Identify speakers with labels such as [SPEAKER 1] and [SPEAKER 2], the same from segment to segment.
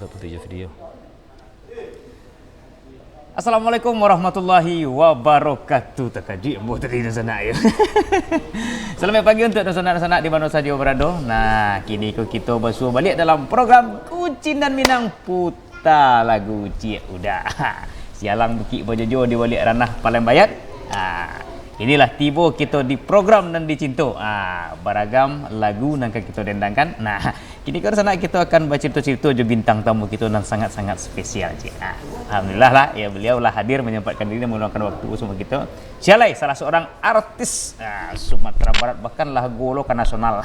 [SPEAKER 1] video.
[SPEAKER 2] Assalamualaikum warahmatullahi wabarakatuh. Takaji buat tadi sana ya. Selamat pagi untuk sanak-sanak di mana saja berada. Nah, kini kita bersua balik dalam program Kucing dan Minang Putar lagu Cik Udah. Sialang bukit berjojo di balik ranah Palembang. Inilah tiba kita di program dan dicinta. Beragam lagu yang akan kita dendangkan. Nah, kini kalau sana kita akan baca cerita-cerita je bintang tamu kita yang sangat-sangat spesial. Alhamdulillah lah, ya beliau lah hadir menyempatkan diri dan meluangkan waktu bersama kita. Sialai salah seorang artis Sumatera Barat, bahkan lagu lokal nasional.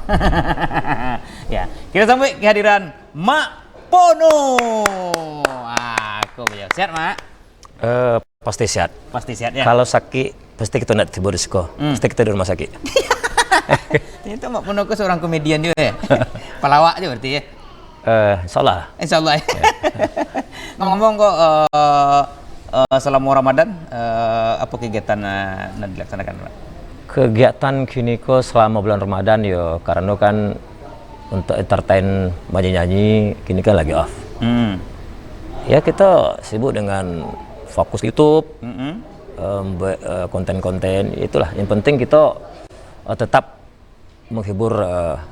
[SPEAKER 2] Ya, kita sambut kehadiran Mak Pono. Aku beliau sehat, Mak?
[SPEAKER 1] Pasti sehat.
[SPEAKER 2] Pasti sehat ya.
[SPEAKER 1] Kalau sakit pasti kita nak tiba di sekolah. Pasti kita di rumah sakit.
[SPEAKER 2] Ternyata Mak Pono ke seorang komedian juga ya. Pelawak juga berarti ya.
[SPEAKER 1] Insyaallah.
[SPEAKER 2] Insyaallah. Ya. Ngomong kok selama Ramadan apa kegiatan yang dilaksanakan, Pak?
[SPEAKER 1] Kegiatan kini ko selama bulan Ramadan yo karena kan untuk entertain nyanyi kini kan lagi off. Ya kita sibuk dengan fokus YouTube. Konten-konten itulah yang penting kita tetap menghibur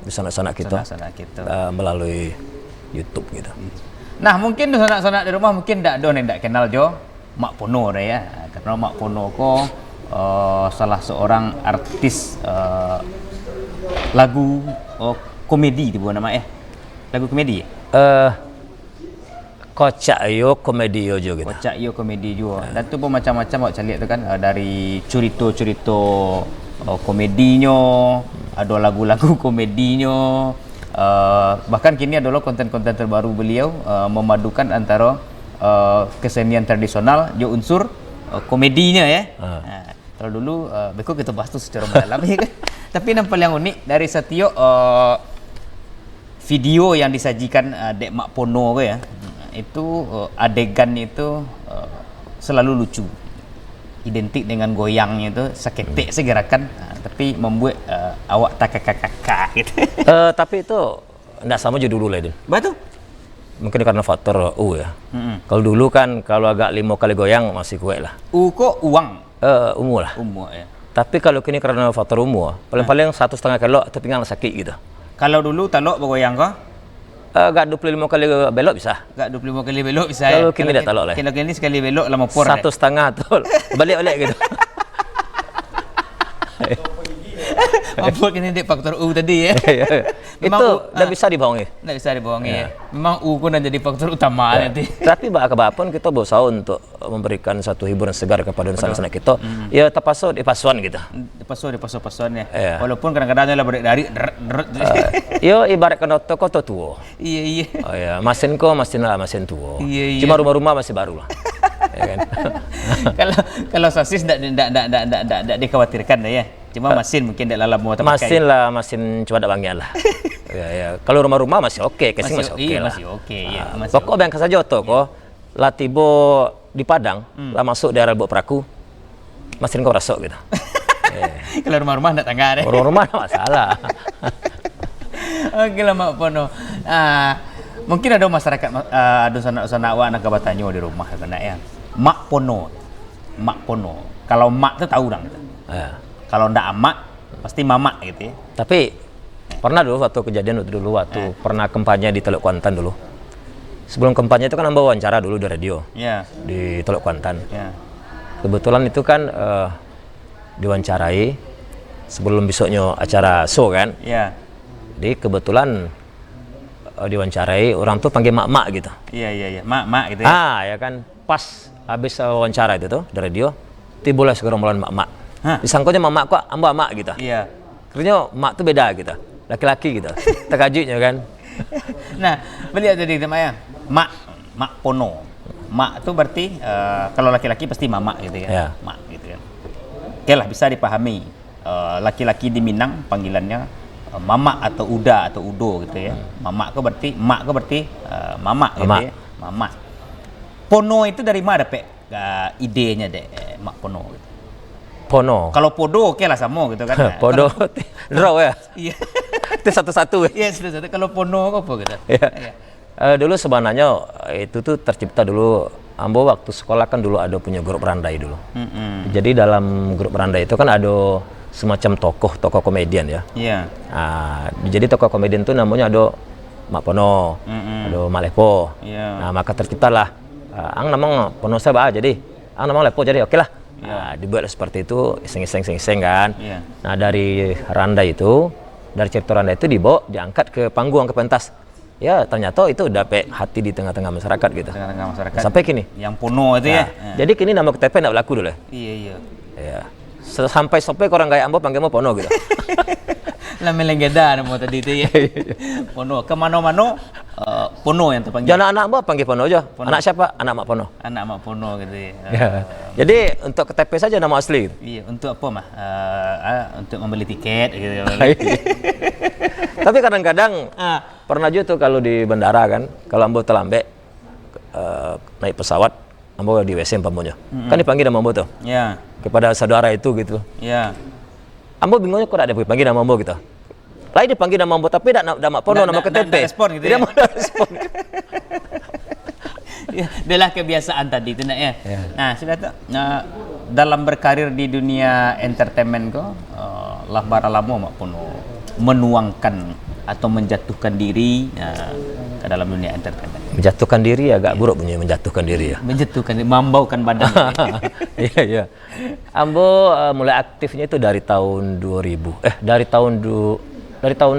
[SPEAKER 1] sanak-sanak kita, melalui YouTube gitu.
[SPEAKER 2] Nah, mungkin sanak-sanak di rumah mungkin tak ada yang tak kenal jo Mak Pono dah ya. Karena Mak Pono ko salah seorang artis lagu komedi di bawah nama ya. Lagu komedi.
[SPEAKER 1] Kocak yo komedi yo juga gitu.
[SPEAKER 2] Kocak yo komedi juga. Dan tu pun macam-macam awak cari tu kan dari cerita-cerita komedinya, ada lagu-lagu komedinya. Bahkan kini adalah konten-konten terbaru beliau memadukan antara kesenian tradisional jo unsur komedinya ya. Kalau dulu beko kita bahas tu secara mendalam ya kan. Tapi yang paling unik dari setiap video yang disajikan Dek Mak Pono ya. Itu adegan itu selalu lucu, identik dengan goyangnya itu seketik segerakan, tapi membuat awak tak kakak gitu.
[SPEAKER 1] Tapi itu tidak sama je dulu lah itu.
[SPEAKER 2] Betul.
[SPEAKER 1] Mungkin karena faktor ya. Kalau dulu kan kalau agak 5 kali goyang masih kuat lah.
[SPEAKER 2] Kok uang?
[SPEAKER 1] Umur lah.
[SPEAKER 2] Umur ya.
[SPEAKER 1] Tapi kalau kini karena faktor umur, paling-paling 1,5 kilo atau pinggang sakit gitu.
[SPEAKER 2] Kalau dulu talok bergoyang kah?
[SPEAKER 1] Gak 25 kali belok bisa.
[SPEAKER 2] Gak 25 kali belok bisa.
[SPEAKER 1] Kalau kini tak talok lah.
[SPEAKER 2] Kalau kini sekali belok lama por.
[SPEAKER 1] 1,5 tuh. Balik-balik gitu.
[SPEAKER 2] Apa kini dek faktor U tadi ya.
[SPEAKER 1] Itu tidak bisa dibohongi.
[SPEAKER 2] Tidak bisa dibohongi ya. Memang U pun jadi faktor utama nanti.
[SPEAKER 1] Tapi apapun kita berusaha untuk memberikan satu hiburan segar kepada sanak-sanak kita. Ya terpaksa dipasuan gitu.
[SPEAKER 2] Dipasuan ya. Walaupun kadang-kadang lah balik dari
[SPEAKER 1] yo ibarat kena toko tua.
[SPEAKER 2] Iya.
[SPEAKER 1] Oh ya, mesin tua.
[SPEAKER 2] Iya.
[SPEAKER 1] Cuma rumah-rumah masih baru lah. Ya kan?
[SPEAKER 2] Kalau sosis tidak dikhawatirkan dah ya. Cuma mesin mungkin tidak lama terpakai.
[SPEAKER 1] Mesin cuma ada bangian lah. Ya. Kalau rumah-rumah masih oke, casing masih oke lah.
[SPEAKER 2] Masih oke ya.
[SPEAKER 1] Pokok bangka saja toko. Lah tiba di Padang, lah masuk daerah Buk Peraku. Mesin kau rasuk gitu.
[SPEAKER 2] Kalau rumah-rumah tidak tangga deh.
[SPEAKER 1] Rumah-rumah tak masalah.
[SPEAKER 2] Oke lah Mak Pono. Mungkin ada masyarakat ada sanak-sanak awak nak bertanya di rumah kan ya. Mak Pono. Kalau mak tu tahu dong. Kalau ndak amak pasti mama gitu ya.
[SPEAKER 1] Tapi pernah dulu waktu kejadian waktu pernah kampanye di Teluk Kuantan dulu. Sebelum kampanye itu kan hamba wawancara dulu di radio. Di Teluk Kuantan. Kebetulan itu kan diwawancarai sebelum besoknya acara show kan. Jadi kebetulan diwawancarai orang tuh panggil mak-mak gitu.
[SPEAKER 2] Iya. Mak gitu ya.
[SPEAKER 1] Ya kan pas habis wawancara itu tuh di radio timbullah segerombolan mak-mak. Disangkanya mak kok mak gitu.
[SPEAKER 2] Iya.
[SPEAKER 1] Akhirnya mak tuh beda gitu. Laki-laki gitu. Terkajutnya kan.
[SPEAKER 2] Nah, beliau tadi namanya Mak Pono. Mak tuh berarti kalau laki-laki pasti mama gitu ya. Mak gitu kan. Oke lah bisa dipahami. Laki-laki di Minang panggilannya mama atau uda atau udo gitu ya. Mama ke berarti mak ke berarti mama gitu ya. Mama. Pono itu dari mana Pak? Idenya deh Mak Pono gitu.
[SPEAKER 1] Pono.
[SPEAKER 2] Kalau podo oke lah sama gitu kan.
[SPEAKER 1] Podo draw ya.
[SPEAKER 2] Iya.
[SPEAKER 1] Itu satu-satu.
[SPEAKER 2] Iya, satu-satu. Kalau pono apa gitu.
[SPEAKER 1] Iya. Dulu sebenarnya itu tuh tercipta dulu. Ambo waktu sekolah kan dulu ada punya grup Randai dulu. Jadi dalam grup Randai itu kan ada semacam tokoh komedian ya.
[SPEAKER 2] Iya.
[SPEAKER 1] Nah, jadi tokoh komedian itu namanya ada Mak Pono, ada Mak Lepo.
[SPEAKER 2] Iya.
[SPEAKER 1] Nah, maka terciptalah ang namang Pono saya jadi ang namang Lepo jadi oke lah. Nah, dibuat seperti itu iseng-iseng kan.
[SPEAKER 2] Iya.
[SPEAKER 1] Nah, dari Randai itu, dari cerita Randai itu diangkat ke panggung, ke pentas. Ya ternyata itu dapat hati di tengah-tengah masyarakat gitu.
[SPEAKER 2] Tengah-tengah masyarakat.
[SPEAKER 1] Sampai kini.
[SPEAKER 2] Yang Pono itu ya.
[SPEAKER 1] Jadi kini nama KTP nggak berlaku dulu ya.
[SPEAKER 2] Iya.
[SPEAKER 1] Ya. Sampai orang kayak Ambo panggil mau Pono gitu.
[SPEAKER 2] Lah melengeda nama tadi itu ya. Pono kemana-mana Pono yang terpanggil.
[SPEAKER 1] Jangan anak Ambo panggil Pono aja.
[SPEAKER 2] Pono.
[SPEAKER 1] Anak siapa? Anak Mak Pono.
[SPEAKER 2] Anak Mak Pono gitu ya.
[SPEAKER 1] Ya. Jadi untuk KTP saja nama asli. Gitu.
[SPEAKER 2] Iya, untuk apa mah? Untuk membeli tiket gitu.
[SPEAKER 1] Tapi kadang-kadang pernah juga tuh kalau di bandara kan, kalau Ambo terlambat naik pesawat, Ambo di WC umpamanya. Kan dipanggil nama Ambo tuh.
[SPEAKER 2] Ya.
[SPEAKER 1] Kepada saudara itu gitu.
[SPEAKER 2] Ya.
[SPEAKER 1] Ambo bingungnya kok ada dipanggil nama Ambo gitu. Lain dipanggil nama Ambo tapi tidak nama Pono, nama KTP.
[SPEAKER 2] Tidak respon gitu
[SPEAKER 1] Dia
[SPEAKER 2] ya.
[SPEAKER 1] mau respon.
[SPEAKER 2] Ya, adalah kebiasaan tadi itu nak ya. Nah, sudah tuh dalam berkarir di dunia entertainment kok lah bara lama Mak Pono menuangkan atau menjatuhkan diri ke dalam dunia entertainment.
[SPEAKER 1] Menjatuhkan diri agak buruk punya menjatuhkan diri ya.
[SPEAKER 2] Menjatuhkan, membaukan badan.
[SPEAKER 1] Iya. Ambo mulai aktifnya itu dari tahun 2000. Dari tahun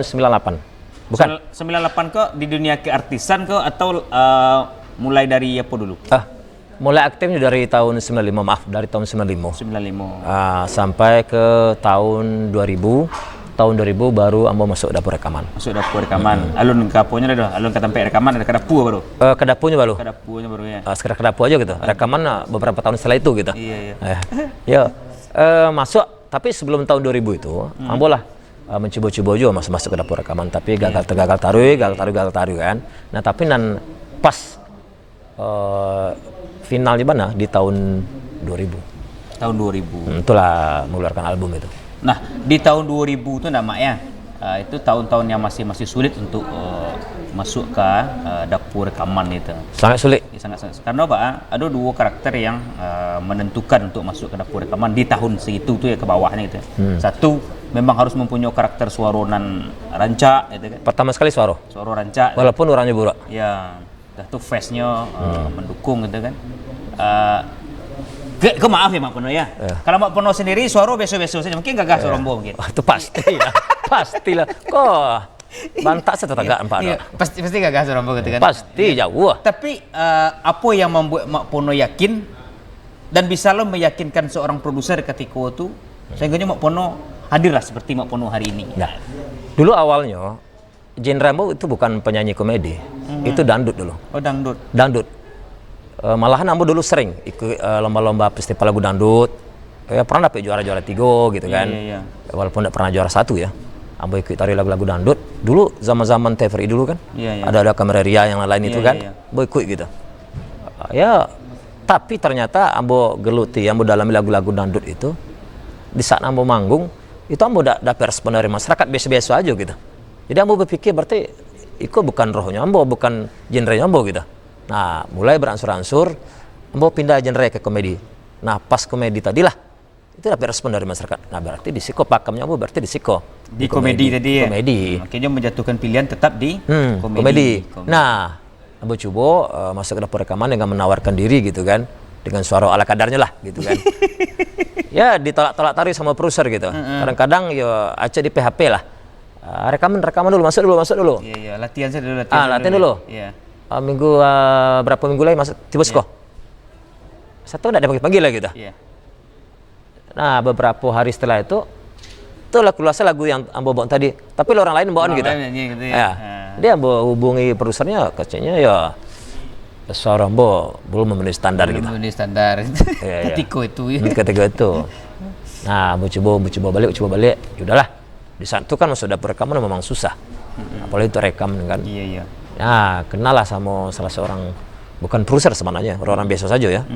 [SPEAKER 1] 98. Bukan.
[SPEAKER 2] 98 kok di dunia keartisan kok atau mulai dari apa dulu?
[SPEAKER 1] Mulai aktifnya dari tahun 95, maaf, dari tahun 95.
[SPEAKER 2] 95.
[SPEAKER 1] Sampai ke tahun 2000. Tahun 2000 baru Ambo masuk dapur rekaman.
[SPEAKER 2] Masuk dapur rekaman. Alun kaponya dah. Alun ke tempat rekaman ada ke dapur baru.
[SPEAKER 1] Ke dapurnya baru.
[SPEAKER 2] Ke dapurnya baru ya.
[SPEAKER 1] Sekedar ke dapur aja gitu. Rekaman beberapa tahun setelah itu gitu.
[SPEAKER 2] Iya.
[SPEAKER 1] Ya. Masuk tapi sebelum tahun 2000 itu Ambo lah mencoba-coba juga masuk ke dapur rekaman tapi gagal taruh kan. Nah, tapi pas final di mana di tahun 2000.
[SPEAKER 2] Tahun 2000.
[SPEAKER 1] Itulah mengeluarkan album itu.
[SPEAKER 2] Nah, di tahun 2000 itu namanya itu tahun-tahun yang masih sulit untuk masuk ke dapur rekaman itu.
[SPEAKER 1] Sangat sulit.
[SPEAKER 2] Sangat. Karena apa? Ada dua karakter yang menentukan untuk masuk ke dapur rekaman di tahun segitu tuh ya ke bawahnya gitu. Satu memang harus mempunyai karakter suaronan rancak gitu kan.
[SPEAKER 1] Pertama sekali suara
[SPEAKER 2] rancak.
[SPEAKER 1] walaupun orangnya buruk.
[SPEAKER 2] Ya, dah tuh face-nya mendukung gitu kan. Maaf ya Mak Pono ya. Kalau Mak Pono sendiri suara beso-beso saja, mungkin gagah suara mbo mungkin.
[SPEAKER 1] Itu pastilah. Kok bantak saya tetap empat.
[SPEAKER 2] Iya, pasti gagah suara mbo gitu kan.
[SPEAKER 1] Pasti jauh.
[SPEAKER 2] Tapi apa yang membuat Mak Pono yakin dan bisa lo meyakinkan seorang produser ketika itu sehingga Mak Pono hadirlah seperti Mak Pono hari ini.
[SPEAKER 1] Nah, dulu awalnya genre Ambo itu bukan penyanyi komedi, itu dangdut dulu.
[SPEAKER 2] Oh, dangdut.
[SPEAKER 1] Malahan Ambo dulu sering ikut lomba-lomba festival lagu dangdut. Pernah dapet juara-juara 3 gitu kan.
[SPEAKER 2] Iya.
[SPEAKER 1] Walaupun tidak pernah juara 1 ya. Ambo ikut tari lagu-lagu dangdut. Dulu zaman-zaman TVRI dulu kan.
[SPEAKER 2] Iya.
[SPEAKER 1] Ada kamera ria yang lain itu kan.
[SPEAKER 2] Iya.
[SPEAKER 1] Ambo ikut gitu. Tapi ternyata Ambo geluti, Ambo dalami lagu-lagu dangdut itu. Di saat Ambo manggung, itu Ambo dapat respon dari masyarakat biasa-biasa aja gitu. Jadi Ambo berpikir berarti itu bukan rohnya Ambo, bukan genre Ambo gitu. Nah, mulai beransur-ansur, Ambo pindah genre ke komedi. Nah, pas komedi tadilah, itu dapat respon dari masyarakat. Nah, berarti di siko pakamnya Ambo berarti di siko.
[SPEAKER 2] Di komedi tadi ya?
[SPEAKER 1] Komedi.
[SPEAKER 2] Makanya menjatuhkan pilihan tetap di
[SPEAKER 1] komedi. Nah, Ambo coba masuk ke dapur rekaman dengan menawarkan diri gitu kan. Dengan suara ala kadarnya lah gitu kan. Ya, ditolak-tolak tarik sama produser gitu. Kadang-kadang ya aja di PHP lah. Rekaman dulu, masuk dulu.
[SPEAKER 2] Iya, latihan saja dulu.
[SPEAKER 1] Latihan dulu.
[SPEAKER 2] Iya.
[SPEAKER 1] Berapa minggu lagi masuk tiba sekolah. Satu enggak ada panggil lagi gitu.
[SPEAKER 2] Iya.
[SPEAKER 1] Nah, beberapa hari setelah itu lagu yang Ambo bawa tadi, tapi orang lain bawaan gitu.
[SPEAKER 2] Gitu ya.
[SPEAKER 1] Dia Ambo hubungi produsernya, kayaknya ya suara Ambo belum memenuhi standar gitu.
[SPEAKER 2] Belum memenuhi standar. Ketika itu ya.
[SPEAKER 1] Ketika itu. Nah, Ambo coba balik. Yaudahlah. Di saat itu kan masuk dapur rekaman memang susah. Apalagi itu rekam kan.
[SPEAKER 2] Iya.
[SPEAKER 1] Nah, kenal lah sama salah seorang, bukan produser sebenarnya, orang biasa saja ya.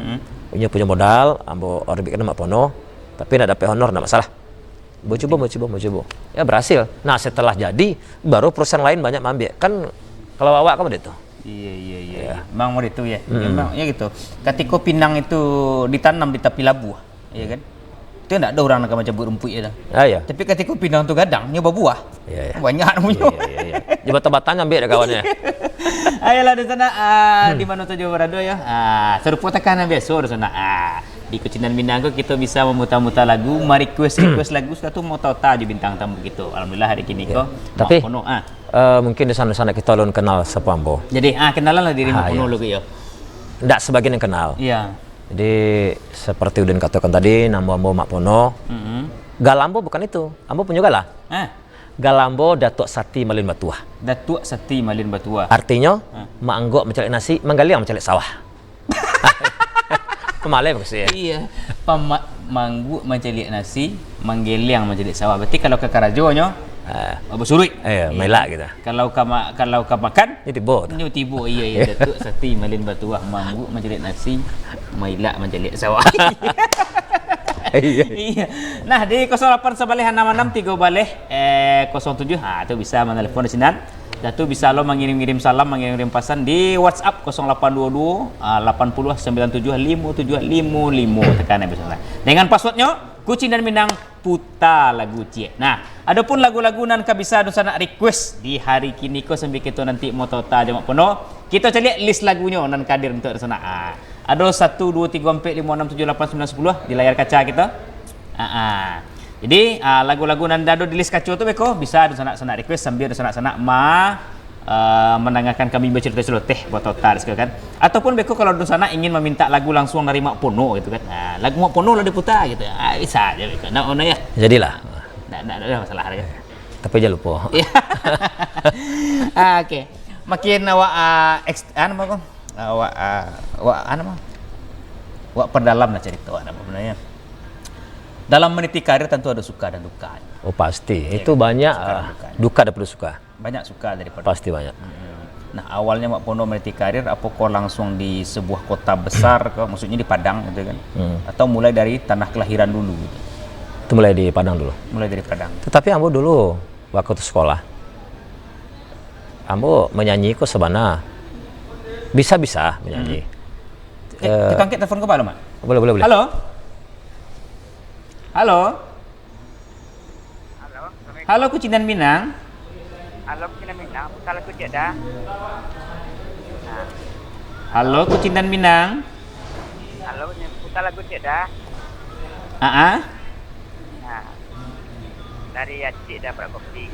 [SPEAKER 1] Punya modal, Ambo orbitkan Mak Pono, tapi tidak dapat honor, tidak masalah. Mau coba. Ya berhasil. Nah, setelah jadi, baru perusahaan lain banyak ambil. Kan kalau awak kamu itu.
[SPEAKER 2] Iya. Memang mau itu ya. Memang ya gitu. Ketika pinang itu ditanam di tepi labu, ya kan? Itu enggak ada orang nak macam rumput ya dah.
[SPEAKER 1] Ya.
[SPEAKER 2] Tapi ketika pinang tu gadang, nyoba buah.
[SPEAKER 1] Iya.
[SPEAKER 2] Banyak punya.
[SPEAKER 1] Iya. Di batan-batan ambil dah kawannya.
[SPEAKER 2] Ayolah di sana di mana saja berada ya. Serupa tekanan biasa di sana. Di Kucinan Minang kita bisa memutar-mutar lagu, request lagu satu mau tahu je bintang tamu gitu. Alhamdulillah hari ini kok.
[SPEAKER 1] Tapi mungkin di sana kita belum kenal siapa Ambo.
[SPEAKER 2] Jadi kenalan lah dirimu penuh lu ya.
[SPEAKER 1] Ndak sebagian yang kenal.
[SPEAKER 2] Iya.
[SPEAKER 1] Jadi seperti Udin katakan tadi, nama Ambo Mak Pono. Galambo bukan itu. Ambo punya gala. Galambo Datuk Sati Malin Batuah.
[SPEAKER 2] Datuk Sati Malin Batuah.
[SPEAKER 1] Artinya mak anggok mencari nasi, menggaliang mencari sawah. Pemalai maksudnya.
[SPEAKER 2] Iya. Manggu mencari nasi, menggeliang mencari sawah. Berarti kalau ke Karajonya bersurui.
[SPEAKER 1] Melak gitu.
[SPEAKER 2] Kalau kau makan,
[SPEAKER 1] tibo.
[SPEAKER 2] Iya. Datuk Sati Malin Batuah, manggu mencari nasi, melak mencari sawah. Iya. Nah, di 08 sebalih 66 3 balih 07 tu bisa menelpon di sini. Datu bisa lo mengirim salam, mengirim pesan di WhatsApp 0822 80 97 5755 tekan biasa. Dengan passwordnya Kucinan Minang Puta lagu cie. Nah, adapun lagu-lagu nan ka bisa nu sana request di hari kini ko sampai kita nanti mau tota jamak penuh. Kita cari list lagunya nan kadir untuk di sana. Ada 1 2 3 4 5 6 7 8 9 10 di layar kaca kita. Jadi lagu-lagu nan dado di list kaca tu beko bisa di sana request sambil di sana mendengarkan kami bercerita celoteh buat total kan. Ataupun beko kalau di sana ingin meminta lagu langsung dari Mak Pono gitu kan. Lagu Mak Pono lah diputar gitu. Bisa aja beko. Nah, ono ya.
[SPEAKER 1] Jadilah.
[SPEAKER 2] Enggak ada masalah ya.
[SPEAKER 1] Tapi jangan lupa.
[SPEAKER 2] Okey. Makin awak awak perdalam lah cerita awak apa sebenarnya. Dalam meniti karir tentu ada suka dan duka.
[SPEAKER 1] Oh pasti, itu banyak duka daripada suka.
[SPEAKER 2] Banyak suka daripada.
[SPEAKER 1] Pasti banyak.
[SPEAKER 2] Nah awalnya Mak Pono meniti karir, apa kau langsung di sebuah kota besar, maksudnya di Padang gitu kan? Atau mulai dari tanah kelahiran dulu? Gitu?
[SPEAKER 1] Itu mulai di Padang dulu.
[SPEAKER 2] Mulai dari Padang.
[SPEAKER 1] Tetapi Ambo dulu waktu sekolah, Ambo menyanyi kok sebana, bisa menyanyi.
[SPEAKER 2] Kita angkat telepon ke Pak Mak?
[SPEAKER 1] Boleh.
[SPEAKER 2] Halo, Kucinan Minang.
[SPEAKER 3] Halo, Kucinan Minang. Putar lagu cik dah.
[SPEAKER 2] Halo, Kucinan Minang.
[SPEAKER 3] Halo, putar lagu cik dah. Dari Acik dah Pak Kopi.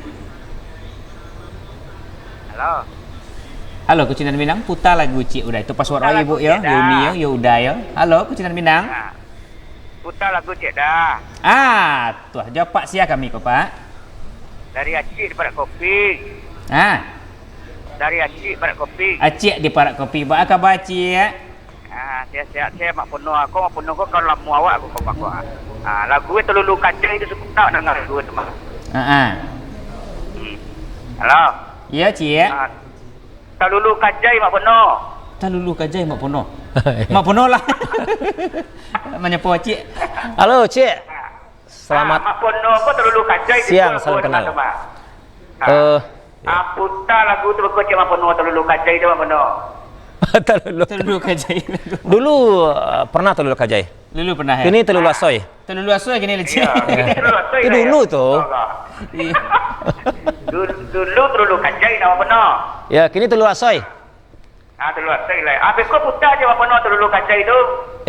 [SPEAKER 2] Halo, Kucinan Minang. Putar lagu cik udah. Itu password
[SPEAKER 3] putar
[SPEAKER 2] Ibu ya. Yuni ya, udah ya. Halo, Kucinan Minang.
[SPEAKER 3] Putar lagu cik dah.
[SPEAKER 2] Tuh jawab Pak sia kami kok Pak.
[SPEAKER 3] Dari Acik di Parak Kopi. Dari Acik Parak Kopi.
[SPEAKER 2] Acik di Parak Kopi. Apa khabar Acik ya?
[SPEAKER 3] Saya Mak Pono aku. Mak Pono aku kalau lamu awak aku kau aku. Lagu itu Telulu Kaca itu suka tak dengar lagu itu mah. Halo.
[SPEAKER 2] Ya Cik.
[SPEAKER 3] Telulu Kaca Mak Pono.
[SPEAKER 2] Telulu Kaca Mak Pono. Mak Pono lah. Menyapa Cik.
[SPEAKER 1] Halo Cik. Selamat
[SPEAKER 3] Mak Pono aku Telulu Kaca itu.
[SPEAKER 1] siang, salam kenal.
[SPEAKER 3] Putar lagu tu aku Cik Mak Pono Telulu Kaca itu Mak Pono.
[SPEAKER 2] Telulu Kajai.
[SPEAKER 1] Dulu pernah Telulu Kajai.
[SPEAKER 2] Dulu pernah ya.
[SPEAKER 1] Kini Telulu Asoy.
[SPEAKER 2] Telulu Asoy kini Cik.
[SPEAKER 1] Itu dulu tuh.
[SPEAKER 3] Dulu Telulu Kaca nama Pono.
[SPEAKER 1] Ya, kini Telulu Asoy.
[SPEAKER 3] Telulu Asoy lah. Habis kau putar je Mak Pono Telulu Kaca itu.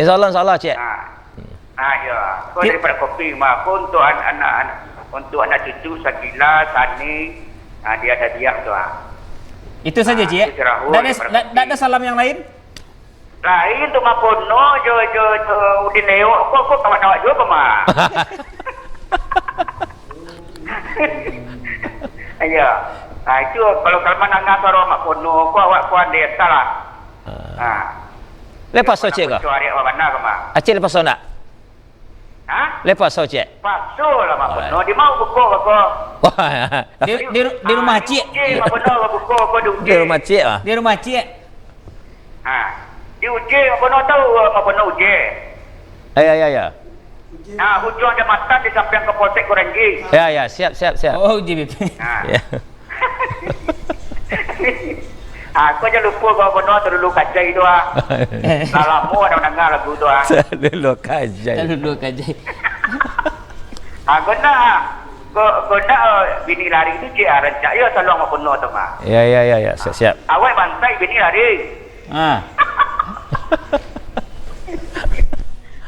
[SPEAKER 1] Insyaallah Cik.
[SPEAKER 3] Ya. Kau daripada kopi mak aku untuk anak cucu Sakila, Sani, dia ada diam tu
[SPEAKER 2] Itu saja Cik. Tak ada salam yang lain?
[SPEAKER 3] Lain tu Mak Pono jo udin leo kok kawan awak juga mak. Ayo. Itu kalau kalman angah suara Mak Pono kau awak kuan dia salah.
[SPEAKER 1] Lepas so Cik ke?
[SPEAKER 3] Tu hari awak mana ke mak?
[SPEAKER 1] Acik lepas so nak? Lepas so Cik.
[SPEAKER 3] Pakso lah Mak Pono. Dia mau buku kok.
[SPEAKER 2] Di rumah Cik.
[SPEAKER 3] Mak Pono buku kok
[SPEAKER 1] Di rumah Cik ah.
[SPEAKER 2] Di rumah Cik.
[SPEAKER 3] Di uji Mak Pono tahu Mak Pono uji.
[SPEAKER 1] Ya.
[SPEAKER 3] Hujung ada matan di samping ke Polsek Korenji.
[SPEAKER 1] Ya, siap.
[SPEAKER 2] Oh, uji BP.
[SPEAKER 1] Ya.
[SPEAKER 3] Aku aja lupa kau benar terlalu kacai tu ah. Lama ada dengar lagu tu ah.
[SPEAKER 1] Terlalu kajai.
[SPEAKER 2] Dulu kajai.
[SPEAKER 3] Aku nak bini lari tu cik rencak ya selalu sama penuh tu mah.
[SPEAKER 1] Ya, siap.
[SPEAKER 3] Awak bantai bini lari.
[SPEAKER 2] Ha.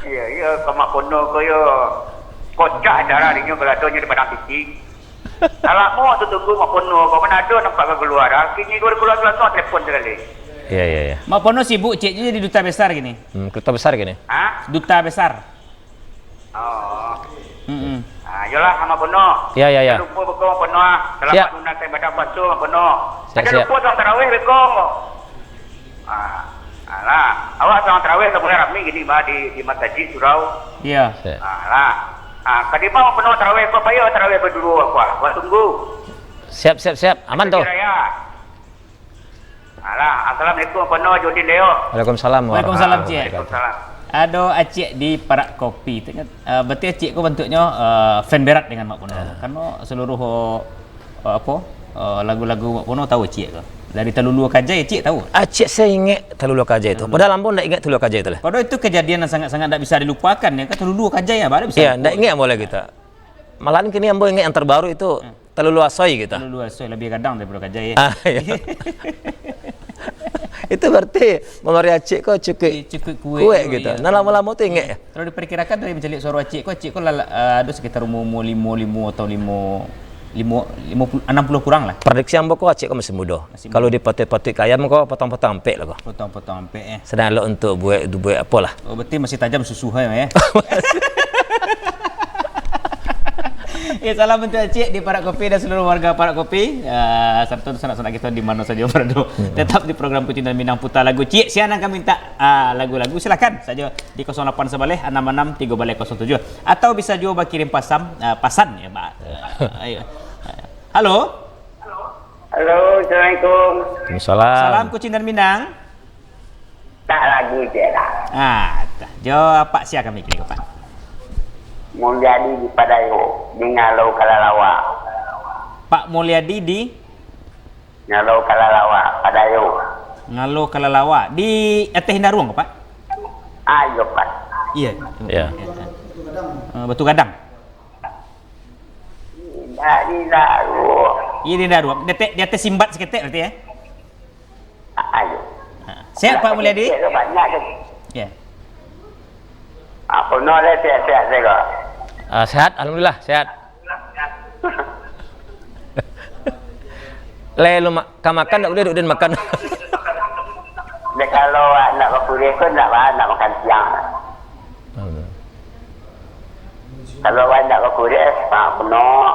[SPEAKER 3] Ya, kamak penuh kau ya. Kocak darah dia beradonya di padang piting. Alamu tu tunggu mak penuh kau mana ada nampak kau keluar. Kini kau keluar telefon sekali.
[SPEAKER 1] Ya.
[SPEAKER 2] Mak Pono sibuk cik je jadi duta besar gini.
[SPEAKER 1] Kereta besar gini.
[SPEAKER 3] Ha?
[SPEAKER 2] Duta besar.
[SPEAKER 3] Oh.
[SPEAKER 2] Yalah
[SPEAKER 3] sama penuh.
[SPEAKER 1] Ya.
[SPEAKER 3] Lupa bekong penuh. Selamat tunang saya badan basuh penuh. Ada lupa tuang tarawih bekong. Alah, awak tuang tarawih tak boleh ramai gini mah di masjid surau.
[SPEAKER 2] Iya.
[SPEAKER 3] Alah. Kadi mau penuh tarawih kau payah tarawih berdua aku. Awak tunggu.
[SPEAKER 1] Siap. Aman tuh.
[SPEAKER 3] Alah, assalamualaikum penuh Jodi Leo.
[SPEAKER 1] Waalaikumsalam.
[SPEAKER 2] Waalaikumsalam cik.
[SPEAKER 3] Waalaikumsalam.
[SPEAKER 2] Ada acik di Parak Kopi. Berarti acik ko bentuknya fan berat dengan Mak Pono. Karena seluruh lagu-lagu Mak Pono tahu acik tu. Dari Telulu Kajai acik tahu.
[SPEAKER 1] Acik saya ingat Telulu Kajai itu. Padahal Ambon tak ingat Telulu Kajai itu lah.
[SPEAKER 2] Padahal itu kejadian yang sangat-sangat tak bisa dilupakan ya. Kan Telulu Kajai ya, baru bisa.
[SPEAKER 1] Iya, tak ingat boleh kita. Malahan kini Ambon ingat yang terbaru itu Telulu Asoy kita.
[SPEAKER 2] Telulu Asoy lebih kadang daripada Kajai ya.
[SPEAKER 1] Iya. Itu berarti memori acik kau cukup kuat gitu. Nah lama-lama tu ingat ya.
[SPEAKER 2] Kalau diperkirakan dari mencelik suara acik kau ada sekitar umur 55 atau 60 kurang lah.
[SPEAKER 1] Prediksi ambo kau acik kau masih muda. Kalau dipatik-patik ayam kau potong-potong ampek lah kau.
[SPEAKER 2] Potong-potong ampek ya.
[SPEAKER 1] Sedang lo untuk buat apa lah.
[SPEAKER 2] Oh berarti masih tajam susu ya. Ya, salam untuk Acik di Parak Kopi dan seluruh warga Parak Kopi. Serta sanak-sanak kita di mana saja berada. Tetap di program Kucing dan Minang putar lagu. Cik, siang akan minta lagu-lagu. Silakan saja di 08 Sebaleh 66 3 Balai 07. Atau bisa juga kirim pasan ya, Pak. Ayo. Halo.
[SPEAKER 3] Halo, Assalamualaikum.
[SPEAKER 2] Salam Kucing dan Minang.
[SPEAKER 3] Tak lagu je lah.
[SPEAKER 2] Jawab Pak siapa kami kini Pak?
[SPEAKER 3] Mulyadi di Padayo, di Ngalau Kalalawa.
[SPEAKER 2] Pak Mulyadi di
[SPEAKER 3] Ngalau Kalalawa, Padayo.
[SPEAKER 2] Ngalau Kalalawa di atas Hindarung Pak?
[SPEAKER 3] Ayo Pak.
[SPEAKER 2] Iya.
[SPEAKER 1] Ya.
[SPEAKER 2] Batu Gadang.
[SPEAKER 3] Di Daru.
[SPEAKER 2] Iya di Hindarung. Di atas Simbat seketek berarti ya?
[SPEAKER 3] Ayo.
[SPEAKER 2] Sehat Pak Mulyadi?
[SPEAKER 3] Banyak ke?
[SPEAKER 2] Ya.
[SPEAKER 3] Apa nolak sehat-sehat juga.
[SPEAKER 1] Sehat, alhamdulillah sehat. Lu makan tak boleh duduk makan.
[SPEAKER 3] Kalau nak berkuliah pun nak makan siang. Kalau nak berkuliah, penuh.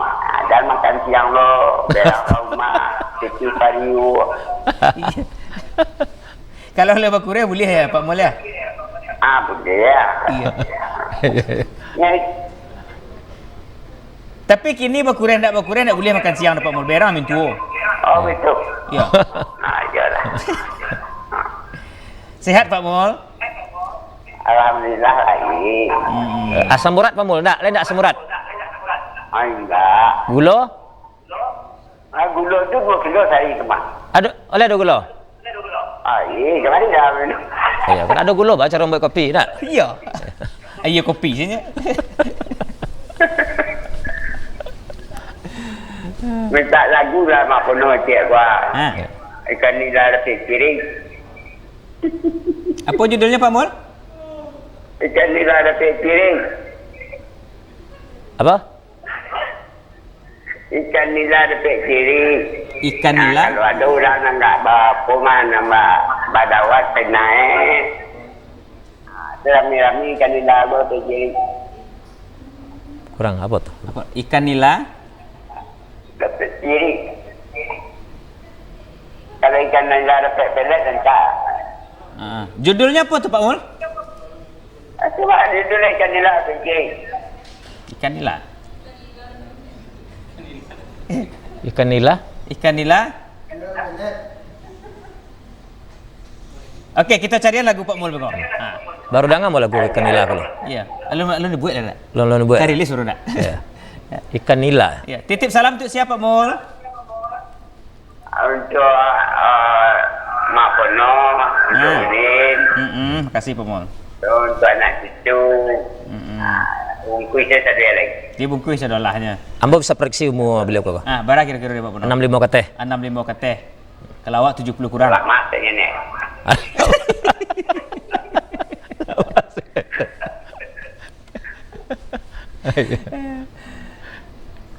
[SPEAKER 3] Dan makan siang lo, berak rumah, cuci pariu.
[SPEAKER 2] Kalau lepas Korea boleh ya Pak Mulia?
[SPEAKER 3] Boleh ya.
[SPEAKER 2] Iya.
[SPEAKER 3] Ya.
[SPEAKER 2] Tapi kini berkuliah tak boleh makan siang dapat mul berang min tuo.
[SPEAKER 3] Oh betul.
[SPEAKER 2] Ya.
[SPEAKER 3] Iyalah.
[SPEAKER 2] Sehat Pak Mul?
[SPEAKER 3] Alhamdulillah lagi.
[SPEAKER 1] Asam urat Pak Mul, lain tak asam urat?
[SPEAKER 3] Enggak.
[SPEAKER 1] Gula?
[SPEAKER 3] Gula tu 2 kilo sehari tu mah.
[SPEAKER 1] Ada gula?
[SPEAKER 3] Kemarin dah minum.
[SPEAKER 1] Ya, kan ada gula bah cara buat kopi tak?
[SPEAKER 2] Iya. Iya kopi saja.
[SPEAKER 3] Minta lagu lah mak penuh cik gua. Ikan nila lebih piring.
[SPEAKER 2] Apa judulnya Pak Mul?
[SPEAKER 3] Ikan nila lebih piring.
[SPEAKER 1] Apa?
[SPEAKER 3] Ikan nila lebih piring.
[SPEAKER 2] Ikan nila?
[SPEAKER 3] Kalau ada orang yang tak berpuman nama badawat penaik. Rami-rami ikan nila lebih piring.
[SPEAKER 1] Kurang apa tuh?
[SPEAKER 2] Apa? Ikan nila?
[SPEAKER 3] Lebih piring. Kalau ikan nila lebih pelet dan tak.
[SPEAKER 2] Judulnya apa tuh Pak Mul?
[SPEAKER 3] Cuma judulnya ikan nila lebih piring.
[SPEAKER 2] Ikan nila?
[SPEAKER 1] Ikan nila?
[SPEAKER 2] Ikan nila? Okey, kita cari lagu Pak Mul berkau.
[SPEAKER 1] Baru dengar mau lagu ikan nila aku.
[SPEAKER 2] Iya. Lu buat tak?
[SPEAKER 1] Lu buat.
[SPEAKER 2] Cari list suruh tak?
[SPEAKER 1] Ya. Ikan nila.
[SPEAKER 2] Ya, titip salam untuk siapa Mul?
[SPEAKER 3] Untuk
[SPEAKER 2] Makasih Pak Mol.
[SPEAKER 3] Untuk anak cucu. Bungkus saya tak ada lagi.
[SPEAKER 2] Dia bungkus adolahnya.
[SPEAKER 1] Ambo bisa prediksi umur beliau kok.
[SPEAKER 2] Berapa kira-kira dia Pak Pono?
[SPEAKER 1] 65 kateh.
[SPEAKER 2] 65 kateh. Kalau awak 70 kurang.
[SPEAKER 3] Lama saya ni.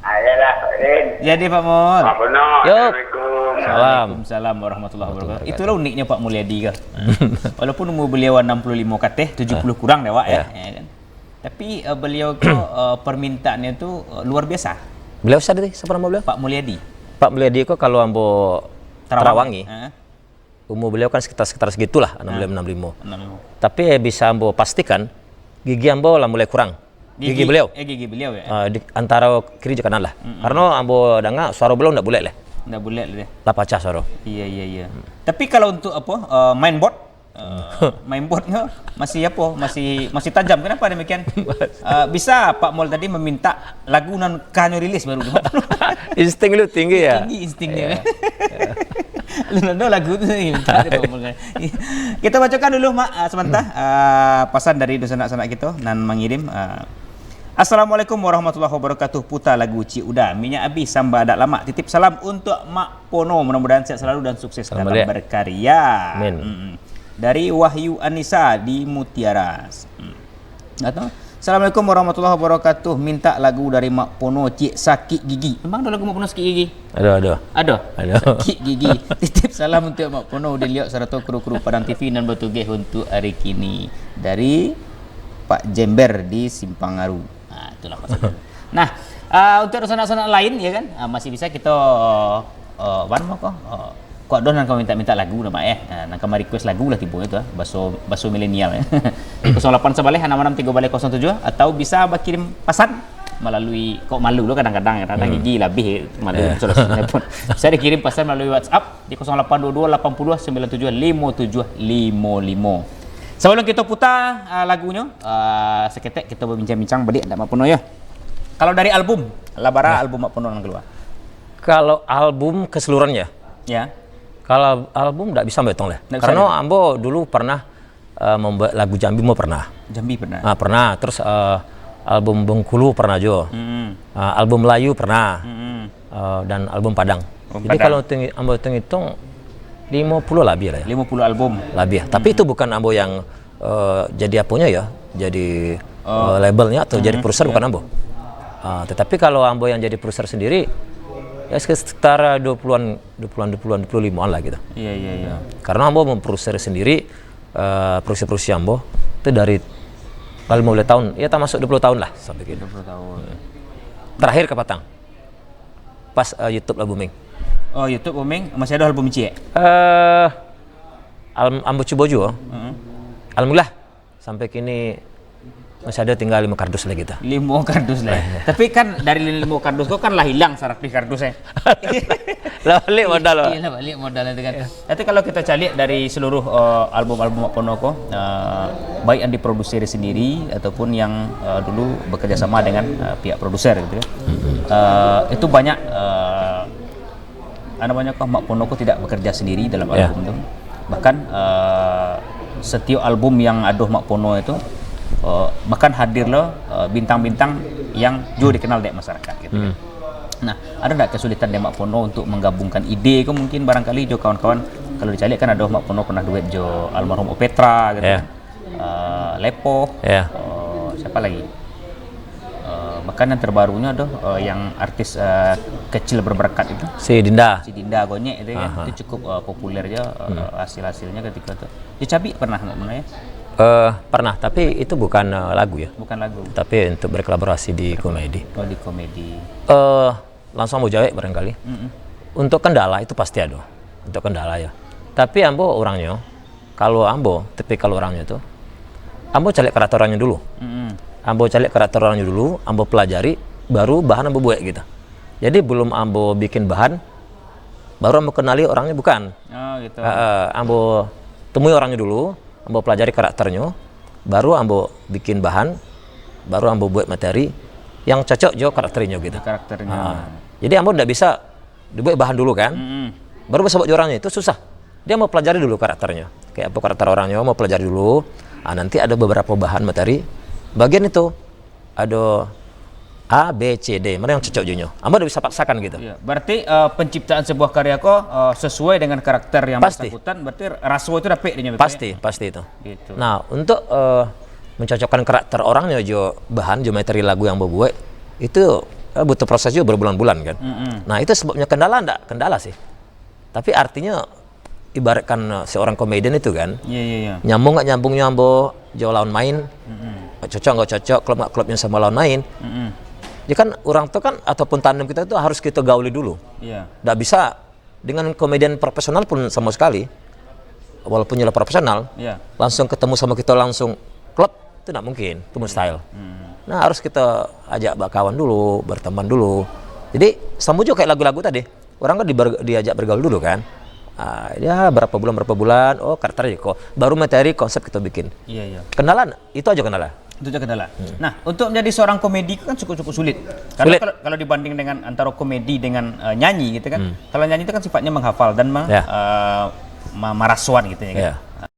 [SPEAKER 3] Ayalah, Rin.
[SPEAKER 2] Jadi Pak Mol.
[SPEAKER 3] Pak Bono.
[SPEAKER 1] Yup.
[SPEAKER 3] Assalamualaikum.
[SPEAKER 1] Salam.
[SPEAKER 2] Waalaikumsalam warahmatullahi wabarakatuh. Itulah uniknya Pak Mulyadi ke. Walaupun umur beliau 65 kateh, 70 kurang dah Wak ya. Ya kan? Tapi beliau tu permintaannya tu luar biasa.
[SPEAKER 1] Beliau siapa nama beliau?
[SPEAKER 2] Pak Mulyadi.
[SPEAKER 1] Pak Mulyadi kok kalau ambo Terawangi.
[SPEAKER 2] Ha?
[SPEAKER 1] Umur beliau kan sekitar segitulah 65.
[SPEAKER 2] 65.
[SPEAKER 1] Tapi bisa ambo pastikan gigi ambo lah mulai kurang. Gigi beliau.
[SPEAKER 2] Gigi beliau ya.
[SPEAKER 1] Di antara kiri ke kanan lah. Karena ambo dengar suara beliau enggak boleh lah.
[SPEAKER 2] Enggak boleh dia.
[SPEAKER 1] Lah pacah suara.
[SPEAKER 2] Iya. Tapi kalau untuk mainboard mainboardnya masih masih tajam. Kenapa demikian? Bisa Pak Mol tadi meminta lagu non kanyo rilis baru.
[SPEAKER 1] Insting lu tinggi ya.
[SPEAKER 2] Tinggi instingnya. Lu lagu tu ni. Kita bacakan dulu Mak sebentar pesan dari sanak-sanak kita nan mengirim. Assalamualaikum warahmatullahi wabarakatuh. Putar lagu Cik Uda minyak habis samba adat lama. Titip salam untuk Mak Pono, mudah-mudahan sehat selalu dan sukses dalam berkarya.
[SPEAKER 1] Amin.
[SPEAKER 2] Dari Wahyu Anissa di Mutiara. Atau Assalamualaikum warahmatullahi wabarakatuh. Minta lagu dari Mak Pono Cik Sakit Gigi. Memang ada lagu Mak Pono Sakit Gigi?
[SPEAKER 1] Ada.
[SPEAKER 2] Sakit Gigi. Titip salam untuk Mak Pono Deliok serta kru-kru Padang TV dan bertugas untuk hari kini. Dari Pak Jember di Simpangaru. Itulah maksudnya. Nah, untuk sanak-sanak lain ya kan, masih bisa kita kok don kau minta lagu nama nak kau request lagu lah tiba itu baso milenial ya. 08 sebaleh 663007 atau bisa kirim pesan melalui kok malu lo kadang-kadang gigi lebih malu pun bisa dikirim pesan melalui WhatsApp di 0822 82 97 5755. Sebelum kita putar lagunya, seketik kita berbincang-bincang balik Mak Pono ya. Kalau dari album, Labara album Mak Pono yang keluar.
[SPEAKER 1] Kalau album keseluruhannya,
[SPEAKER 2] ya.
[SPEAKER 1] Kalau album tidak bisa betong lah. Karena ambo dulu pernah membuat lagu Jambi mau pernah.
[SPEAKER 2] Jambi pernah.
[SPEAKER 1] Pernah. Terus album Bengkulu pernah juga. Album Melayu pernah. Dan album Padang. Jadi kalau ambo hitung 50 lebih lah ya.
[SPEAKER 2] 50 album.
[SPEAKER 1] Lebih. Tapi itu bukan ambo yang jadi apanya ya. Jadi labelnya atau jadi produser bukan ambo. Tetapi kalau ambo yang jadi produser sendiri ya sekitar 25-an lah gitu.
[SPEAKER 2] Iya.
[SPEAKER 1] Karena ambo memproduser sendiri produksi ambo itu dari kalau 15 tahun, ya tak masuk 20 tahun lah sampai gitu.
[SPEAKER 2] 20 tahun.
[SPEAKER 1] Terakhir ke Patang. Pas YouTube lah booming.
[SPEAKER 2] Oh, YouTube booming, masih ada album Cie?
[SPEAKER 1] Ambo coba juga. Alhamdulillah sampai kini masih ada tinggal 5 kardus lagi kita.
[SPEAKER 2] 5 kardus lah. Tapi kan dari 5 kardus kau kan lah hilang sarapih kardusnya.
[SPEAKER 1] Lah balik modal loh.
[SPEAKER 2] Iya lah balik modal itu kan. Tapi kalau kita cari dari seluruh album-album Mak Pono ko, baik yang diproduksi sendiri ataupun yang dulu bekerja sama dengan pihak produser gitu ya. Itu banyak Mak Pono ko tidak bekerja sendiri dalam album itu. Bahkan setiap album yang ada Mak Pono itu bahkan hadir loh bintang-bintang yang juga dikenal di masyarakat gitu kan. Nah, ada enggak kesulitan di Mak Pono untuk menggabungkan ide? Mungkin barangkali jo kawan-kawan kalau dicari kan ada Mak Pono pernah duet jo almarhum Opetra gitu. Lepo. Siapa lagi? Bahkan yang terbarunya ada yang artis kecil berberkat itu.
[SPEAKER 1] Si Dinda
[SPEAKER 2] Gonyek itu kan. Itu cukup populer aja hasil-hasilnya ketika itu. Di Cabi pernah enggak mana ya?
[SPEAKER 1] Pernah, tapi itu bukan lagu ya.
[SPEAKER 2] Bukan lagu.
[SPEAKER 1] Tapi untuk berkolaborasi di komedi.
[SPEAKER 2] Oh, di komedi.
[SPEAKER 1] Langsung mau jawab barangkali. Untuk kendala itu pasti ada. Untuk kendala ya. Tapi ambo orangnya, kalau ambo, tipikal orangnya itu, ambo cari karakter orangnya dulu. Ambo cari karakter orangnya dulu, ambo pelajari, baru bahan ambo buat gitu. Jadi belum ambo bikin bahan, baru ambo kenali orangnya bukan.
[SPEAKER 2] Oh gitu.
[SPEAKER 1] Ambo temui orangnya dulu. Ambo pelajari karakternya, baru ambo bikin bahan, baru ambo buat materi yang cocok jo karakternya gitu. Jadi ambo tidak bisa dibuat bahan dulu kan, baru bisa buat orangnya itu susah. Dia mau pelajari dulu karakternya. kayak apa karakter orangnya, mau pelajari dulu. Nanti ada beberapa bahan materi. Bagian itu ada A, B, C, D. Mana yang cocok junyo? Amba udah bisa paksakan gitu.
[SPEAKER 2] Iya, berarti penciptaan sebuah karya sesuai dengan karakter yang
[SPEAKER 1] Pasti.
[SPEAKER 2] bersangkutan. Berarti raso itu dapet dia.
[SPEAKER 1] Pasti itu.
[SPEAKER 2] Gitu.
[SPEAKER 1] Nah, untuk mencocokkan karakter orangnya jo bahan jo materi lagu yang berbuat itu butuh proses juga berbulan-bulan kan. Nah, itu sebabnya kendala sih. Tapi artinya ibaratkan seorang komedian itu kan.
[SPEAKER 2] Iya.
[SPEAKER 1] Nyambung nggak nyambungnya ambo jo lawan main. Cocok nggak cocok klub nggak klubnya sama lawan main. Ya kan orang tuh kan ataupun tandem kita itu harus kita gauli dulu.
[SPEAKER 2] Iya.
[SPEAKER 1] Nggak bisa dengan komedian profesional pun sama sekali. Walaupun nyala profesional,
[SPEAKER 2] Iya.
[SPEAKER 1] langsung ketemu sama kita langsung klub itu nggak mungkin, itu mustahil. Nah harus kita ajak kawan dulu, berteman dulu. Jadi sama juga kayak lagu-lagu tadi, orang kan diajak bergaul dulu kan. Ya berapa bulan, oh karakternya kok. Baru materi konsep kita bikin.
[SPEAKER 2] Iya.
[SPEAKER 1] Kendala, itu aja kendala.
[SPEAKER 2] Itu aja kendala. Nah, untuk menjadi seorang komedi kan cukup sulit. Karena
[SPEAKER 1] Sulit.
[SPEAKER 2] kalau dibanding dengan antara komedi dengan nyanyi gitu kan. Kalau nyanyi itu kan sifatnya menghafal dan merasuan gitu ya kan.
[SPEAKER 1] Ya.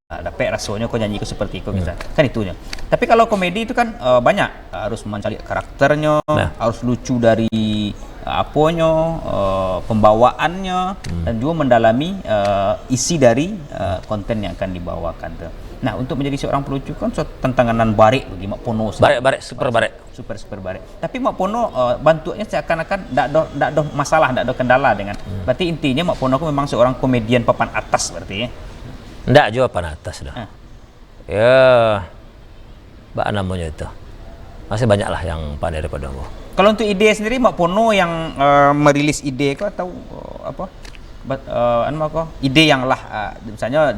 [SPEAKER 2] Dapat rasonya kok nyanyi kok seperti itu misalnya. Kan itunya. Tapi kalau komedi itu kan banyak harus mencari karakternya, harus lucu dari pembawaannya dan juga mendalami isi dari konten yang akan dibawakan tuh. Nah, untuk menjadi seorang pelucu kan tantangan barik bagi Mak Pono.
[SPEAKER 1] Barek, super barek.
[SPEAKER 2] Super barek. Tapi Mak Pono bantuannya seakan-akan ndak ada masalah, ndak ada kendala dengan. Berarti intinya Mak Pono memang seorang komedian papan atas berarti ya.
[SPEAKER 1] Nggak juga papan atas dah. Ya, mbak namanya itu. Masih banyak lah yang pandai daripada aku.
[SPEAKER 2] Kalau untuk ide sendiri Mak Pono yang merilis ide kok atau ide yang lah misalnya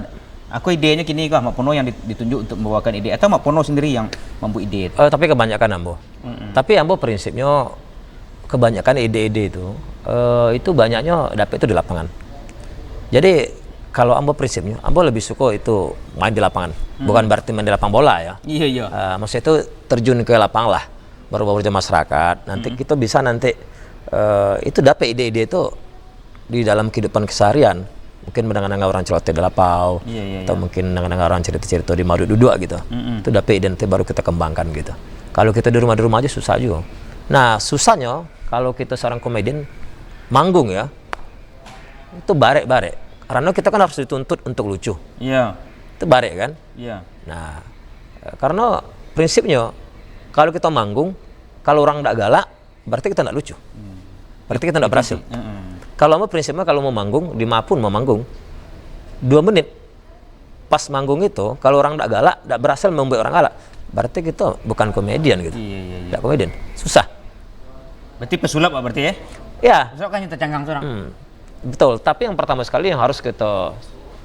[SPEAKER 2] aku idenya gini kok Mak Pono yang ditunjuk untuk membawakan ide atau Mak Pono sendiri yang membuat ide itu?
[SPEAKER 1] Tapi kebanyakan Ambo. Tapi Ambo prinsipnya kebanyakan ide-ide itu banyaknya dapat itu di lapangan. Jadi kalau Ambo prinsipnya, Ambo lebih suka itu main di lapangan. Bukan berarti main di lapangan bola ya.
[SPEAKER 2] Iya.
[SPEAKER 1] Maksudnya itu terjun ke lapangan lah. Baru-baru ke masyarakat. Nanti kita bisa itu dapat ide-ide itu di dalam kehidupan keseharian. Mungkin mendengar orang celoteh di lapau. Atau mungkin mendengar orang cerita-cerita di madu duduk gitu. Itu dapat ide nanti baru kita kembangkan gitu. Kalau kita di rumah aja susah juga. Nah susahnya kalau kita seorang komedian manggung ya. Itu barek-barek. Karena kita kan harus dituntut untuk lucu.
[SPEAKER 2] Iya.
[SPEAKER 1] Itu barek kan?
[SPEAKER 2] Iya.
[SPEAKER 1] Nah, karena prinsipnya kalau kita manggung, kalau orang tidak galak, berarti kita tidak lucu. Berarti kita tidak berhasil. Kalau mau prinsipnya kalau mau manggung, dimanapun mau manggung, 2 menit pas manggung itu, kalau orang tidak galak, tidak berhasil membuat orang galak, berarti kita bukan komedian gitu.
[SPEAKER 2] Iya.
[SPEAKER 1] Tidak komedian, susah.
[SPEAKER 2] Berarti pesulap Pak berarti ya?
[SPEAKER 1] Ya.
[SPEAKER 2] Pesulap kan kita canggang seorang.
[SPEAKER 1] Betul, tapi yang pertama sekali yang harus kita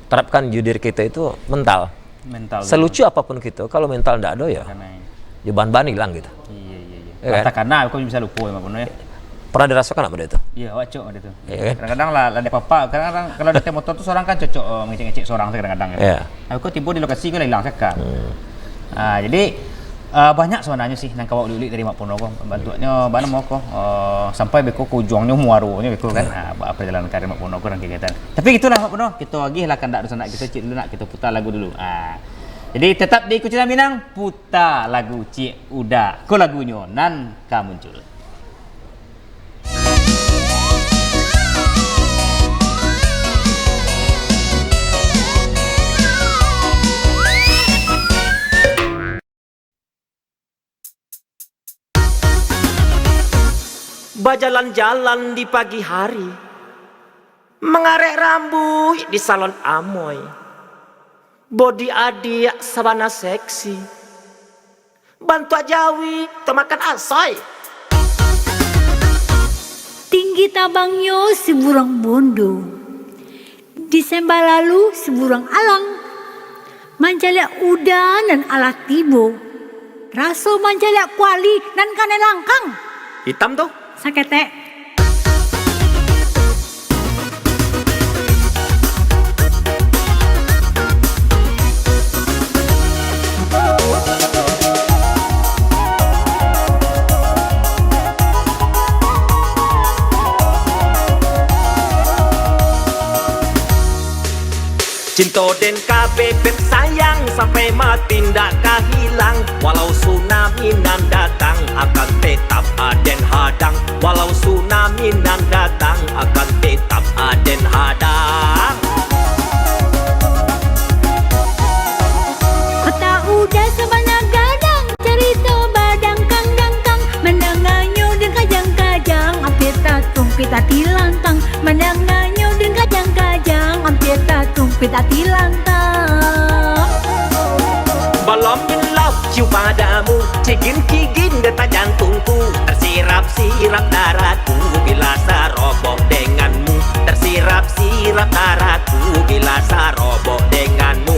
[SPEAKER 1] terapkan di diri kita itu mental. Selucu apapun kita, kalau mental tidak ada ya, bahan-bahan hilang gitu.
[SPEAKER 2] Iya. Karena aku bisa lupa ya Mak Pono ya.
[SPEAKER 1] Pernah dirasakan apa itu?
[SPEAKER 2] Iya, wacok ada itu.
[SPEAKER 1] Iya kan?
[SPEAKER 2] Kadang-kadang lah ada papa, kadang-kadang kalau ada motor tuh seorang kan cocok ngecek-ngecek seorang kadang-kadang.
[SPEAKER 1] Iya.
[SPEAKER 2] Aku tiba di lokasi gue hilang sekarang. Jadi banyak sebenarnya sih yang kawak ulik dari Mak Pono kok bantuannya mana mau kok sampai beko ke ujungnya muarunya beko kan perjalanan karir Mak Pono kurang kegiatan. Tapi gitulah Mak Pono, kita lagi lah kan ndak sana kita cik dulu nak kita putar lagu dulu. Jadi tetap di Kucing Minang putar lagu Cik Uda. Ko lagunya nan ka muncul.
[SPEAKER 4] Berjalan-jalan di pagi hari, mengarek rambut di salon Amoy, body adik sabana seksi, bantu ajawi temakan asoy.
[SPEAKER 5] Tinggi tabangnya seburang bondo, Desember lalu seburang alang, manjaliak udan dan alat tibo, raso manjaliak kuali dan kane langkang.
[SPEAKER 4] Hitam tuh.
[SPEAKER 5] Sakete.
[SPEAKER 4] Cinta dan bebek sayang sampai mati ndak hilang. Walau tsunami nan datang akan tetap aden hadang. Walau tsunami nan datang akan tetap aden hadang.
[SPEAKER 5] Kota udah sebanyak gadang, cerita badang kang dang kang. Mendangannya dan kajang-kajang, hampir tatung pita tilantang. Mendangannya dan kajang-kajang, hampir tatung pita tilantang.
[SPEAKER 4] Belum love cium padamu, cigin-cigin detak jantungku. Tersirap-sirap darahku bila sarobok denganmu. Tersirap-sirap darahku bila sarobok denganmu.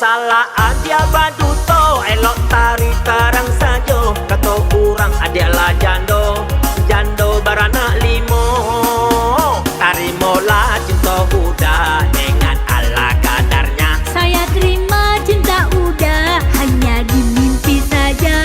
[SPEAKER 4] Salah adia baduto, elok tari tarang sajo. Kata orang adalah jando, jando baranak limo. Tarimalah cinta udah dengan ala kadarnya.
[SPEAKER 5] Saya terima cinta udah hanya di mimpi saja.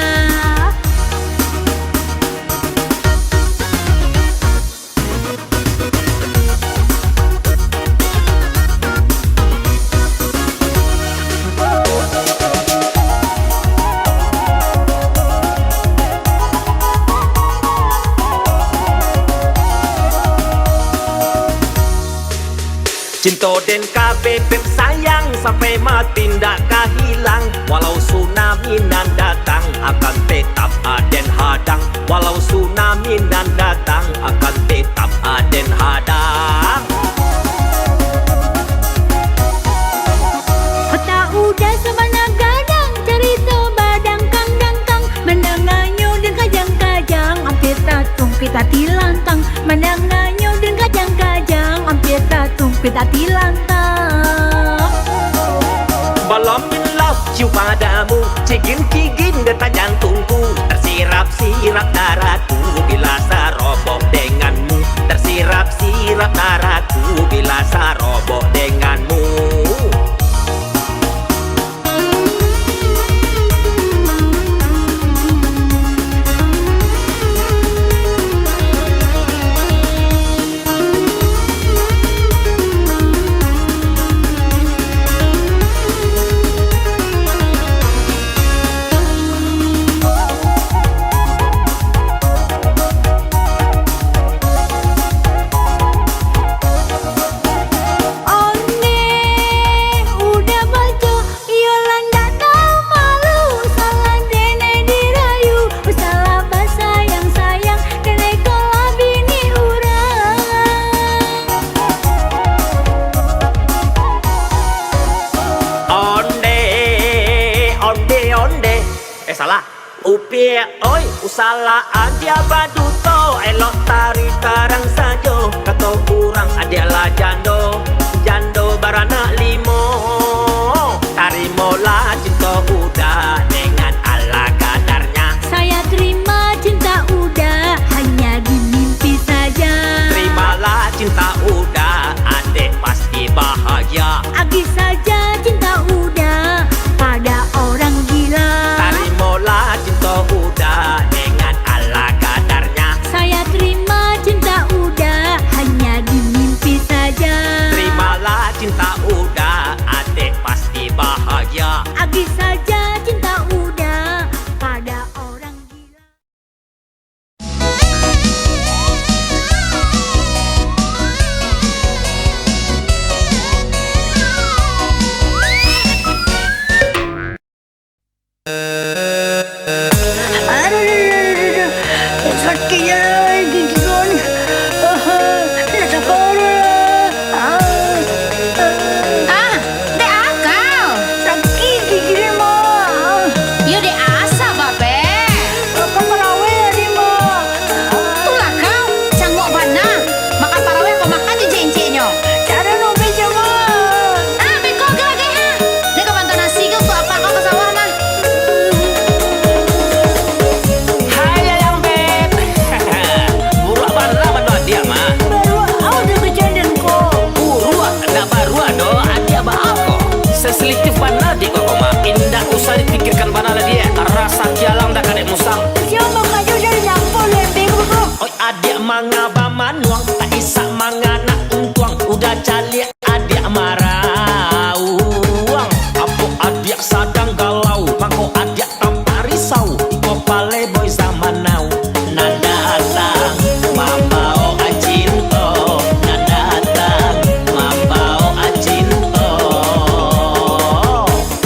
[SPEAKER 4] Cinta dan bebek sayang sampai mati ndak hilang. Walau tsunami nan datang akan tetap aden hadang. Walau tsunami nan datang akan tetap aden hadang.
[SPEAKER 5] Kota udah sebanyak gadang, cerita badang kang dang kang. Mendangannya dan kajang-kajang, hampir tatung pita tilantang. Mendangannya dan kajang-kajang, hampir tatung pita tilantang.
[SPEAKER 4] Belum love cium padamu, cigin-cigin detak jantungku. Tersirap-sirap darahku bila sarobok denganmu. Tersirap-sirap darahku bila sarobok denganmu. Salah upia oi usala adia baduto, elok tari tarang sajo. Kata orang adalah jando, jando baranak limo. Tarimalah cinta udah dengan ala kadarnya.
[SPEAKER 5] Saya terima cinta udah hanya di mimpi saja.
[SPEAKER 4] Terimalah cinta udah, adek pasti bahagia.
[SPEAKER 5] Agih saja cinta udah pada orang gila.
[SPEAKER 4] Tarimalah cinta udah dengan ala kadarnya. adik manga bamanuang, tak isak manga nak untuang, udah calik adik marah uang. Apa adik sadang galau, mangko adik tanpa risau, iko pale boy zaman now. Nada datang, mambao acinto, nada datang, mambao acinto.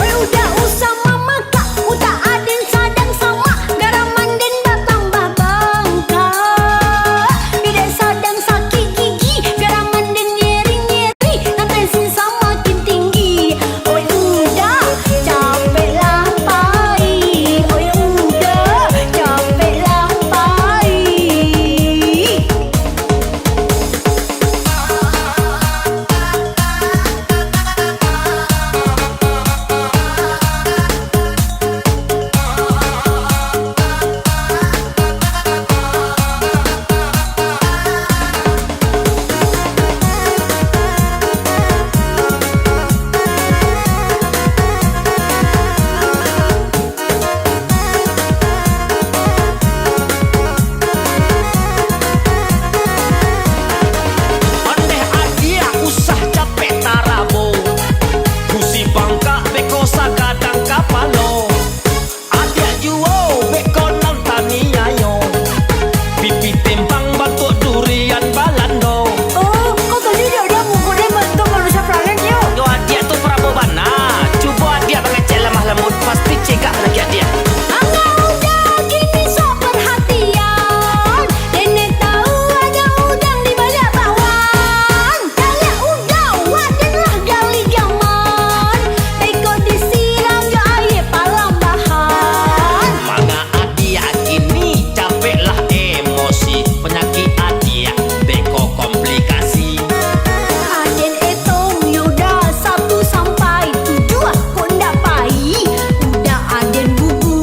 [SPEAKER 5] Udah usah mama kak, udah aden sadang sama, garaman den batang babangka. Bida sadang sakit gigi, garaman den nyeri-nyeri, nanti sin semakin tinggi. Oi udah, capek lah pai. Oi udah, capek lah pai.
[SPEAKER 4] Ondeh adia usah capek tarabo, gusi bangka beko sakadang kapalo. Adia juo beko nantani ayo, pipi tempang batuk durian balando.
[SPEAKER 5] Oh, kau tadi udah ngukurnya bentuk manusia planet yuk.
[SPEAKER 4] Yo adia tuh prabobana, coba adia mengecek lemah lembut, pasti cegah lagi adia.
[SPEAKER 5] Angga udah kini sok perhatian, nenek tahu ada udang di balik bawang. Gali udang, wadenlah gali gaman, beko disiram ke air palambahan.
[SPEAKER 4] Manga adia kini capek lah emosi, penyakit adia beko komplikasi.
[SPEAKER 5] Aden etong yuda 1 sampai 7, kok ndak pai, udah aden bubu.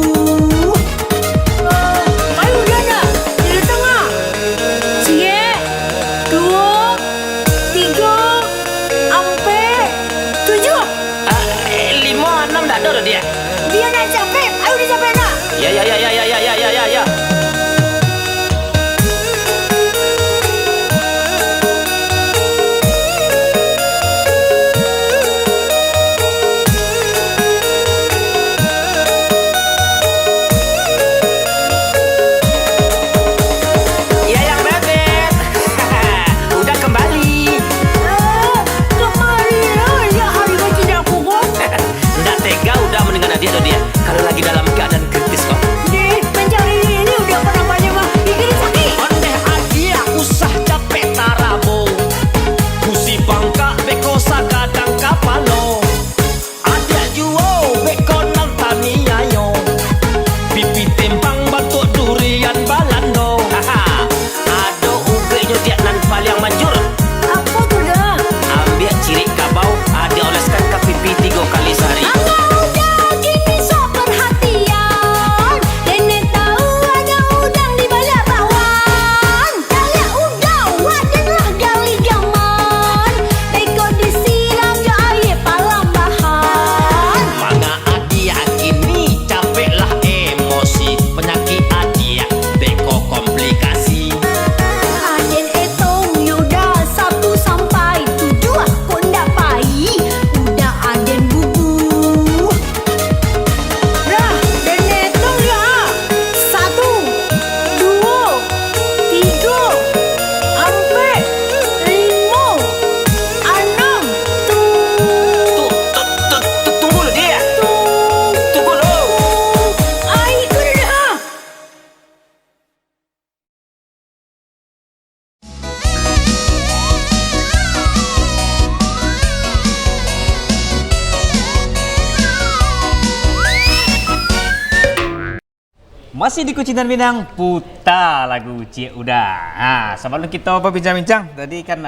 [SPEAKER 5] Ayo udah dah, di tengah. Cie, 2, 3, ampe 7.
[SPEAKER 4] 5, 6 dah ada dia.
[SPEAKER 5] Dia nak capek, ayo udah capek nak.
[SPEAKER 4] Ya. Ya yang bebek. Udah kembali.
[SPEAKER 5] Kemari ya harga tidak pukul.
[SPEAKER 4] Nggak tega udah mendengar dia tuh dia. Kalau lagi dalam keadaan kritis kok.
[SPEAKER 5] Di mencari ini udah pernah banyak mah, gigi sakit.
[SPEAKER 4] Ondeh adia usah capek tarabo, gusi bangka beko sakadang kapalo. Adia juo beko nantani ayo, pipi tempang batuk durian balando. Haha, ado ubeknya dia nan paling manjur.
[SPEAKER 5] Apa tuh dah?
[SPEAKER 4] Ambil cirik kabau, adia oleskan ke pipi 3 kali sehari.
[SPEAKER 5] Angga udah kini sok perhatian, nenek tahu ada udang di balik bawang. Gali udang, wadenlah gali gaman, beko disiram ke air palambahan.
[SPEAKER 4] Manga adia kini capek lah emosi, penyakit adia beko komplikasi.
[SPEAKER 5] Aden etong yuda 1 sampai 7, kok ndak pai, udah aden bubu. Dah, dan etong ya. 1, 2, 3, ampe 5, 6,
[SPEAKER 4] Tunggu lo dia. Tunggu lo.
[SPEAKER 5] Ai ikut dah.
[SPEAKER 2] Masih di Kucintan Minang, putar lagu Cik Udah. Sebelum kita berbincang-bincang, tadi kan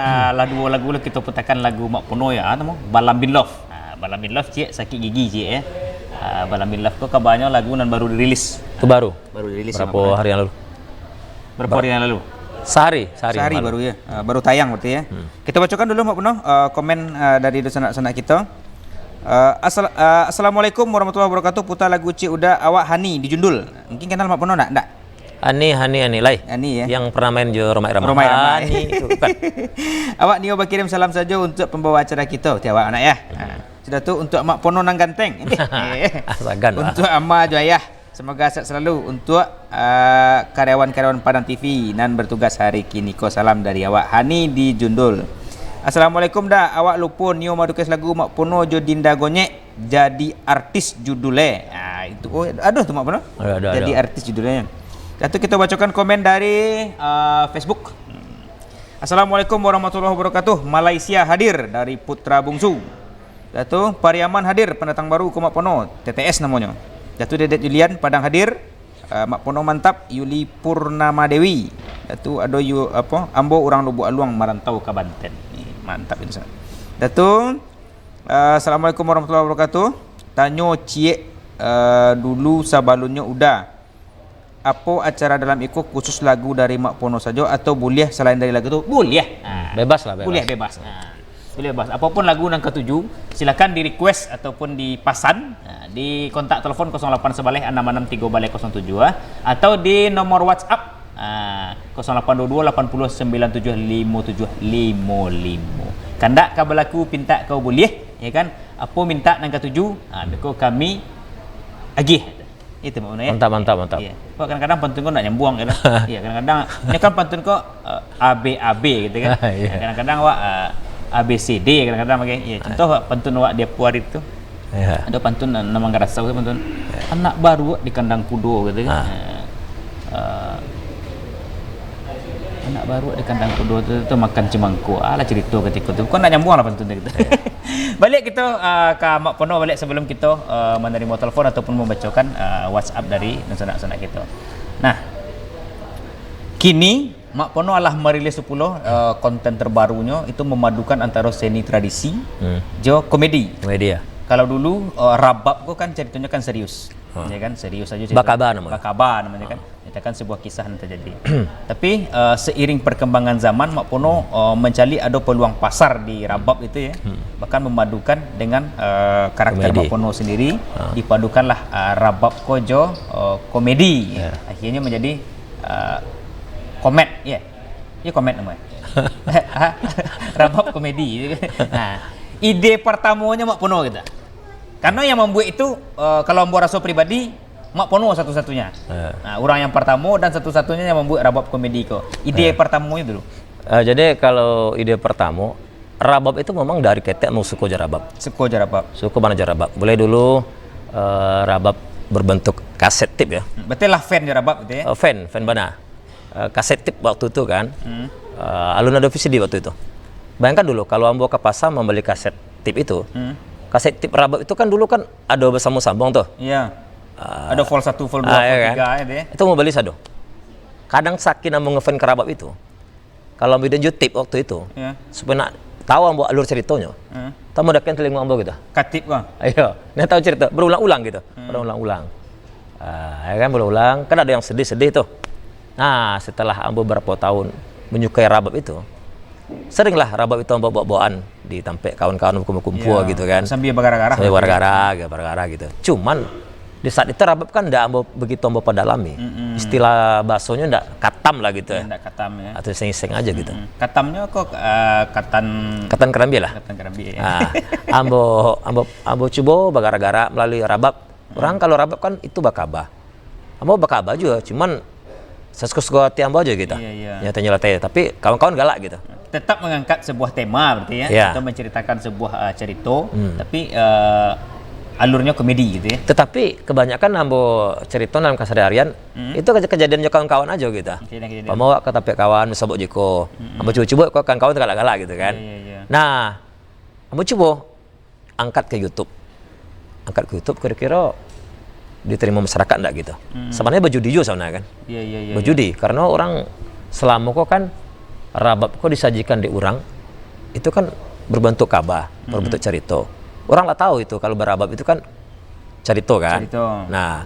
[SPEAKER 2] dua lagu kita putarkan lagu Mak Pono ya, temu Balam Bin Love. Balam Bin Love Cik sakit gigi Cik ya. Balam Bin Love kok kabarnya lagu nan baru dirilis.
[SPEAKER 1] Itu baru.
[SPEAKER 2] Baru dirilis
[SPEAKER 1] Berapa hari yang lalu?
[SPEAKER 2] Berapa hari yang lalu?
[SPEAKER 1] Sehari
[SPEAKER 2] Sehari
[SPEAKER 1] malam.
[SPEAKER 2] baru ya. Baru tayang berarti ya. Kita bacakan dulu Mak Pono komen dari sanak-sanak kita. Assalamualaikum warahmatullahi wabarakatuh. Putar lagu Cik Udah awak Hani di Jundul. Mungkin kenal Mak Pono tak?
[SPEAKER 1] Ani Lai.
[SPEAKER 2] Ani ya.
[SPEAKER 1] Yang pernah main jo Romai Ramai.
[SPEAKER 2] Romai Ramai.
[SPEAKER 1] Ani itu bukan.
[SPEAKER 2] Awak Nio berkirim salam saja untuk pembawa acara kita, tiawak anak ya. Sudah tu untuk Mak Pono nang ganteng.
[SPEAKER 1] Asagan.
[SPEAKER 2] Untuk Amma jo ayah. Semoga sehat selalu untuk karyawan-karyawan Padang TV nan bertugas hari kini. Ko salam dari awak Hani di Jundul. Assalamualaikum dah. Awak lupa Nio madukes lagu Mak Pono jo Dinda Gonyek jadi artis judulnya. Itu aduh tu Mak Pono. Jadi artis judulnya. Lalu kita bacakan komen dari Facebook. Assalamualaikum warahmatullahi wabarakatuh. Malaysia hadir dari Putra Bungsu. Lalu Pariaman hadir, pendatang baru ke Mak Pono, TTS namanya. Lalu Dedet Julian Padang hadir, Mak Pono mantap, Yuli Purnama Dewi. Lalu ada Ambo orang Lubuk Aluang merantau ke Banten. Mantap itu. Lalu Assalamualaikum warahmatullahi wabarakatuh. Tanyo Cie dulu sabalunnya udah. Apa acara dalam ikut khusus lagu dari Mak Pono saja atau boleh selain dari lagu itu? Boleh.
[SPEAKER 1] Bebas lah, bebas.
[SPEAKER 2] Boleh bebas. Boleh bebas. Apapun lagu yang ketujuh, silakan di request ataupun dipasan di kontak telepon 08 Sebaleh 663 Baleh 07 atau di nomor WhatsApp 0822 80 97 5755. Kandak kau berlaku pinta kau boleh, ya kan? Apa minta yang ketujuh, beko kami agih. Itu maknanya.
[SPEAKER 1] Mantap.
[SPEAKER 2] Iya. Kok kadang-kadang pantun kau nak nyambung gitu. Iya, kadang-kadang ini kan pantun kau AB gitu kan. Kadang-kadang wak ABCD kadang-kadang pakai. Iya, contoh pantun wak dia puar itu. Ada pantun nama ngerasa pantun. Anak baru di kandang kudo gitu kan. Anak baru di kandang kudo itu makan cemangku. Alah cerita ketika itu. Kau nak nyambung lah pantun gitu. Balik kita ke Mak Pono balik sebelum kita menerima telepon ataupun membacakan WhatsApp dari sanak-sanak kita. Nah, kini Mak Pono adalah merilis 10 konten terbarunya itu memadukan antara seni tradisi jo komedi.
[SPEAKER 1] Komedi ya.
[SPEAKER 2] Kalau dulu Rabab kok kan ceritanya kan serius. Ya kan serius saja cerita.
[SPEAKER 1] Bakaba namanya.
[SPEAKER 2] Bakaba namanya kan. Itu kan sebuah kisah yang terjadi. Tapi seiring perkembangan zaman Mak Pono mencari ada peluang pasar di Rabab itu ya. Bahkan memadukan dengan karakter
[SPEAKER 1] komedi.
[SPEAKER 2] Mak Pono sendiri dipadukanlah Rabab kojo komedi. Akhirnya menjadi komet ya. Ya komet namanya. Rabab komedi. Nah, ide pertamanya Mak Pono gitu. Karena yang membuat itu kalau membuat rasa pribadi Mak Pono satu-satunya. Nah, orang yang pertama dan satu-satunya yang membuat Rabab komedi kok. Ide pertamanya dulu.
[SPEAKER 1] Jadi kalau ide pertama, Rabab itu memang dari ketek mau suku Jarabab.
[SPEAKER 2] Suku Jarabab.
[SPEAKER 1] Suku mana Jarabab. Boleh dulu Rabab berbentuk kaset tip ya.
[SPEAKER 2] Betul lah fan Jarabab gitu ya.
[SPEAKER 1] Fan mana? Kaset tip waktu itu kan. Alun ada VCD waktu itu. Bayangkan dulu kalau ambo ke pasar membeli kaset tip itu. Kaset tip Rabab itu kan dulu kan ada bersama sambung tuh.
[SPEAKER 2] Iya. Ada vol 1, vol 2, vol 3
[SPEAKER 1] kan?
[SPEAKER 2] ya.
[SPEAKER 1] Itu mau beli sado. Kadang saking ambo ngefan ke Rabab itu. Kalau ambo video tip waktu itu, supaya nak tahu ambo alur ceritanya. Tamu dakin telinga ambo gitu.
[SPEAKER 2] Katip bang.
[SPEAKER 1] Ayo, nak tahu cerita berulang-ulang gitu. Berulang-ulang. Ya kan berulang. Kan ada yang sedih-sedih tuh. Nah, setelah ambo berapa tahun menyukai Rabab itu, seringlah Rabab itu ambo bawa-bawaan di tampek kawan-kawan kumpul-kumpul gitu kan.
[SPEAKER 2] Sambil bergara-gara.
[SPEAKER 1] Sambil bergara-gara gitu. Cuman di saat itu Rabab kan ndak ambo begitu ambo pedalami. Istilah bahasanya ndak katam lah gitu ya.
[SPEAKER 2] Ndak katam ya.
[SPEAKER 1] Atau seng-seng aja gitu.
[SPEAKER 2] Katamnya kok katan
[SPEAKER 1] kerambi lah.
[SPEAKER 2] Katan kerambi ya.
[SPEAKER 1] Nah, ambo coba bergara-gara melalui Rabab. Orang kalau Rabab kan itu bakaba. Ambo bakaba juga, cuman sesuka hati ambo aja gitu. Nyata-nyata tapi kawan-kawan galak gitu.
[SPEAKER 2] Tetap mengangkat sebuah tema berarti ya. Atau menceritakan sebuah cerita, tapi alurnya komedi gitu ya.
[SPEAKER 1] Tetapi kebanyakan ambo cerita dalam keseharian itu kejadian kawan-kawan aja gitu. Pemawa ke tapi kawan sabuk jiko. Ambo coba kok kawan-kawan galak-galak gitu kan. Nah, ambo coba angkat ke YouTube. Angkat ke YouTube kira-kira diterima masyarakat enggak gitu. Sebenarnya berjudi juga sebenarnya kan. Berjudi karena orang selama kok kan Rabab kok disajikan di orang itu kan berbentuk kabah, berbentuk cerita. Orang nggak tahu itu kalau berabab itu kan cerita kan. Nah,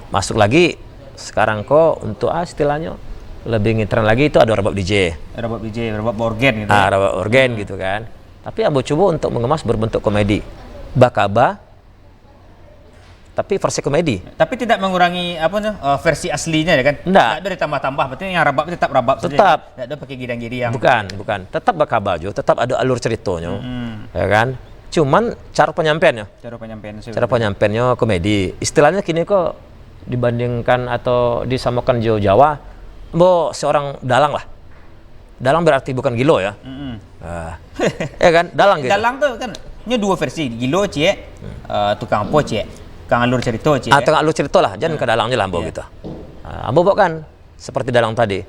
[SPEAKER 1] masuk lagi sekarang kok untuk istilahnya lebih ngitran lagi itu ada Rabab DJ,
[SPEAKER 2] Rabab organ gitu.
[SPEAKER 1] Rabab organ gitu kan. Tapi ambo coba untuk mengemas berbentuk komedi. Bakaba tapi versi komedi.
[SPEAKER 2] Tapi tidak mengurangi versi aslinya ya kan?
[SPEAKER 1] Nggak.
[SPEAKER 2] Ada ditambah-tambah, berarti yang rabab tetap rabab saja.
[SPEAKER 1] Tetap.
[SPEAKER 2] Tidak ada pakai gidang-gidang.
[SPEAKER 1] Bukan. Tetap bakal baju, tetap ada alur ceritanya. Ya kan? Cuman cara penyampaiannya. Cara penyampaiannya komedi. Istilahnya kini kok dibandingkan atau disamakan Jawa, seorang dalang lah. Dalang berarti bukan gilo ya. Ya kan? Dalang gitu.
[SPEAKER 2] Dalang tuh kan ini dua versi, gilo cie, tukang apa cie, tukang alur cerita cie.
[SPEAKER 1] Tukang alur cerita lah, jangan ke dalangnya lah ambo gitu. Ambo kan seperti dalang tadi.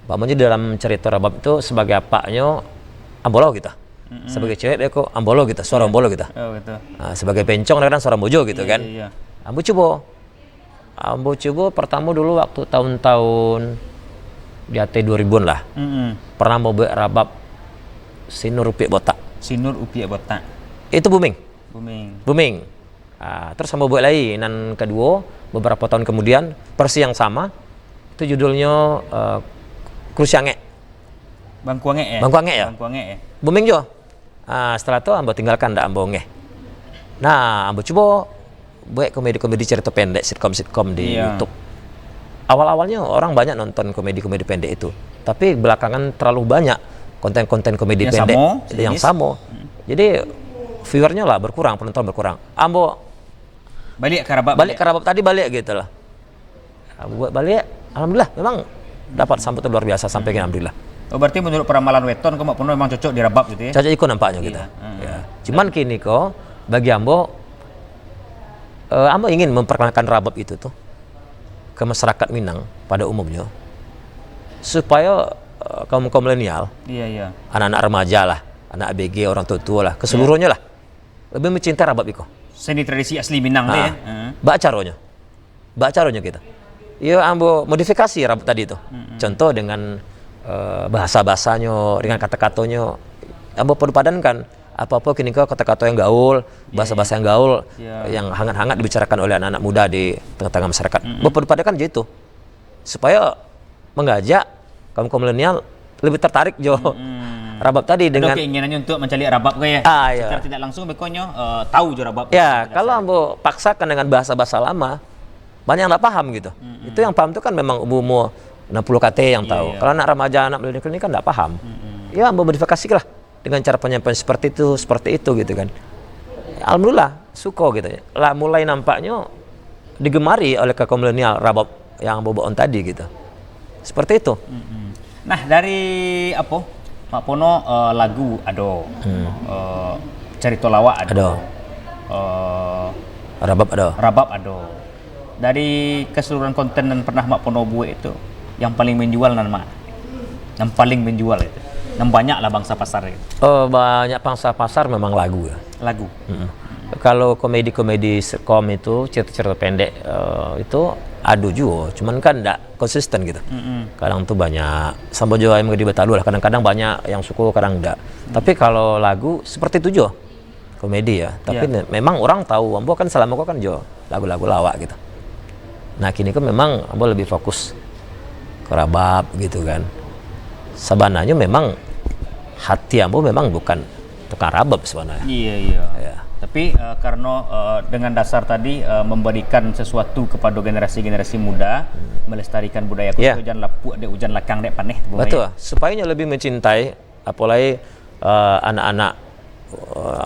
[SPEAKER 1] Bapaknya dalam cerita rabab itu sebagai apanya ambolo gitu. Sebagai cewek dia kok ambolo gitu, suara ambolo gitu.
[SPEAKER 2] Oh gitu.
[SPEAKER 1] Sebagai bencong kadang suara mojo gitu kan.
[SPEAKER 2] Iya.
[SPEAKER 1] Ambo coba pertama dulu waktu tahun-tahun di AT 2000-an lah. Pernah mau buat rabab Sinur Upiak Botak. Itu booming. Terus sama buat lagi nan kedua beberapa tahun kemudian versi yang sama itu judulnya Krusiange.
[SPEAKER 2] Bangkuange ya.
[SPEAKER 1] Booming jo. Setelah itu ambo tinggalkan ndak ambo nge. Nah, ambo coba buat komedi-komedi cerita pendek, sitkom di YouTube. Awal-awalnya orang banyak nonton komedi-komedi pendek itu, tapi belakangan terlalu banyak konten-konten komedi pendek yang sama. Jadi viewernya lah berkurang, penonton berkurang. Ambo
[SPEAKER 2] balik ke rabab
[SPEAKER 1] tadi gitu lah. Ambo buat balik, alhamdulillah memang dapat sambutan luar biasa sampai alhamdulillah.
[SPEAKER 2] Oh berarti menurut peramalan weton kok Mak Pono memang cocok di rabab gitu ya?
[SPEAKER 1] Cocok ikut nampaknya gitu. Ya. Cuman kini kok bagi Ambo ingin memperkenalkan rabab itu tuh ke masyarakat Minang pada umumnya supaya kaum milenial, anak-anak remaja lah, anak ABG, orang tua lah, keseluruhnya lah lebih mencintai rabab itu.
[SPEAKER 2] Seni tradisi asli Minang deh ya.
[SPEAKER 1] Bak caranya kita. Ya ambo modifikasi rabab tadi itu. Contoh dengan bahasa-bahasanya, dengan kata-katanya, ambo padankan apa-apa kini kata-kata yang gaul, bahasa-bahasa yang gaul, yang hangat-hangat dibicarakan oleh anak-anak muda di tengah-tengah masyarakat. Berpadakan gitu, supaya mengajak kaum milenial lebih tertarik rabab tadi dengan
[SPEAKER 2] keinginannya untuk mencari rabab ya. Secara tidak langsung bekonyo tahu jo rabab.
[SPEAKER 1] Ya, kalau ambo paksakan dengan bahasa-bahasa lama, banyak yang nggak paham gitu. Itu yang paham itu kan memang umur 60 KT yang tahu. Kalau anak remaja, anak milenial ini kan nggak paham. Ya ambo modifikasi lah dengan cara penyampaian seperti itu gitu kan. Alhamdulillah suka gitu ya. Lah mulai nampaknya digemari oleh kaum milenial rabab yang boboon tadi gitu. Seperti itu.
[SPEAKER 2] Nah, dari Mak Pono lagu ada. Cerita lawak ada. Rabab ada. Dari keseluruhan konten yang pernah Mak Pono buat itu, yang paling menjual yang paling menjual itu. Dan banyak lah bangsa pasar gitu.
[SPEAKER 1] Banyak bangsa pasar memang lagu ya.
[SPEAKER 2] Lagu.
[SPEAKER 1] Kalau komedi-komedi sitkom itu cerita-cerita pendek itu adu juga, cuman kan enggak konsisten gitu. Kadang tuh banyak sampai juga yang di Betalu lah, kadang-kadang banyak yang suka, kadang enggak. Tapi kalau lagu seperti itu juga komedi ya. Tapi memang orang tahu ambo kan selama kan juga lagu-lagu lawak gitu. Nah kini kan memang ambo lebih fokus ke rabab gitu kan. Sebenarnya memang hati ambo memang bukan tukang rabab sebenarnya.
[SPEAKER 2] Iya. Tapi karena dengan dasar tadi memberikan sesuatu kepada generasi-generasi muda, melestarikan budaya kita, hujan lapuk dek hujan lakang dek paneh.
[SPEAKER 1] Betul. Supaya lebih mencintai apalagi anak-anak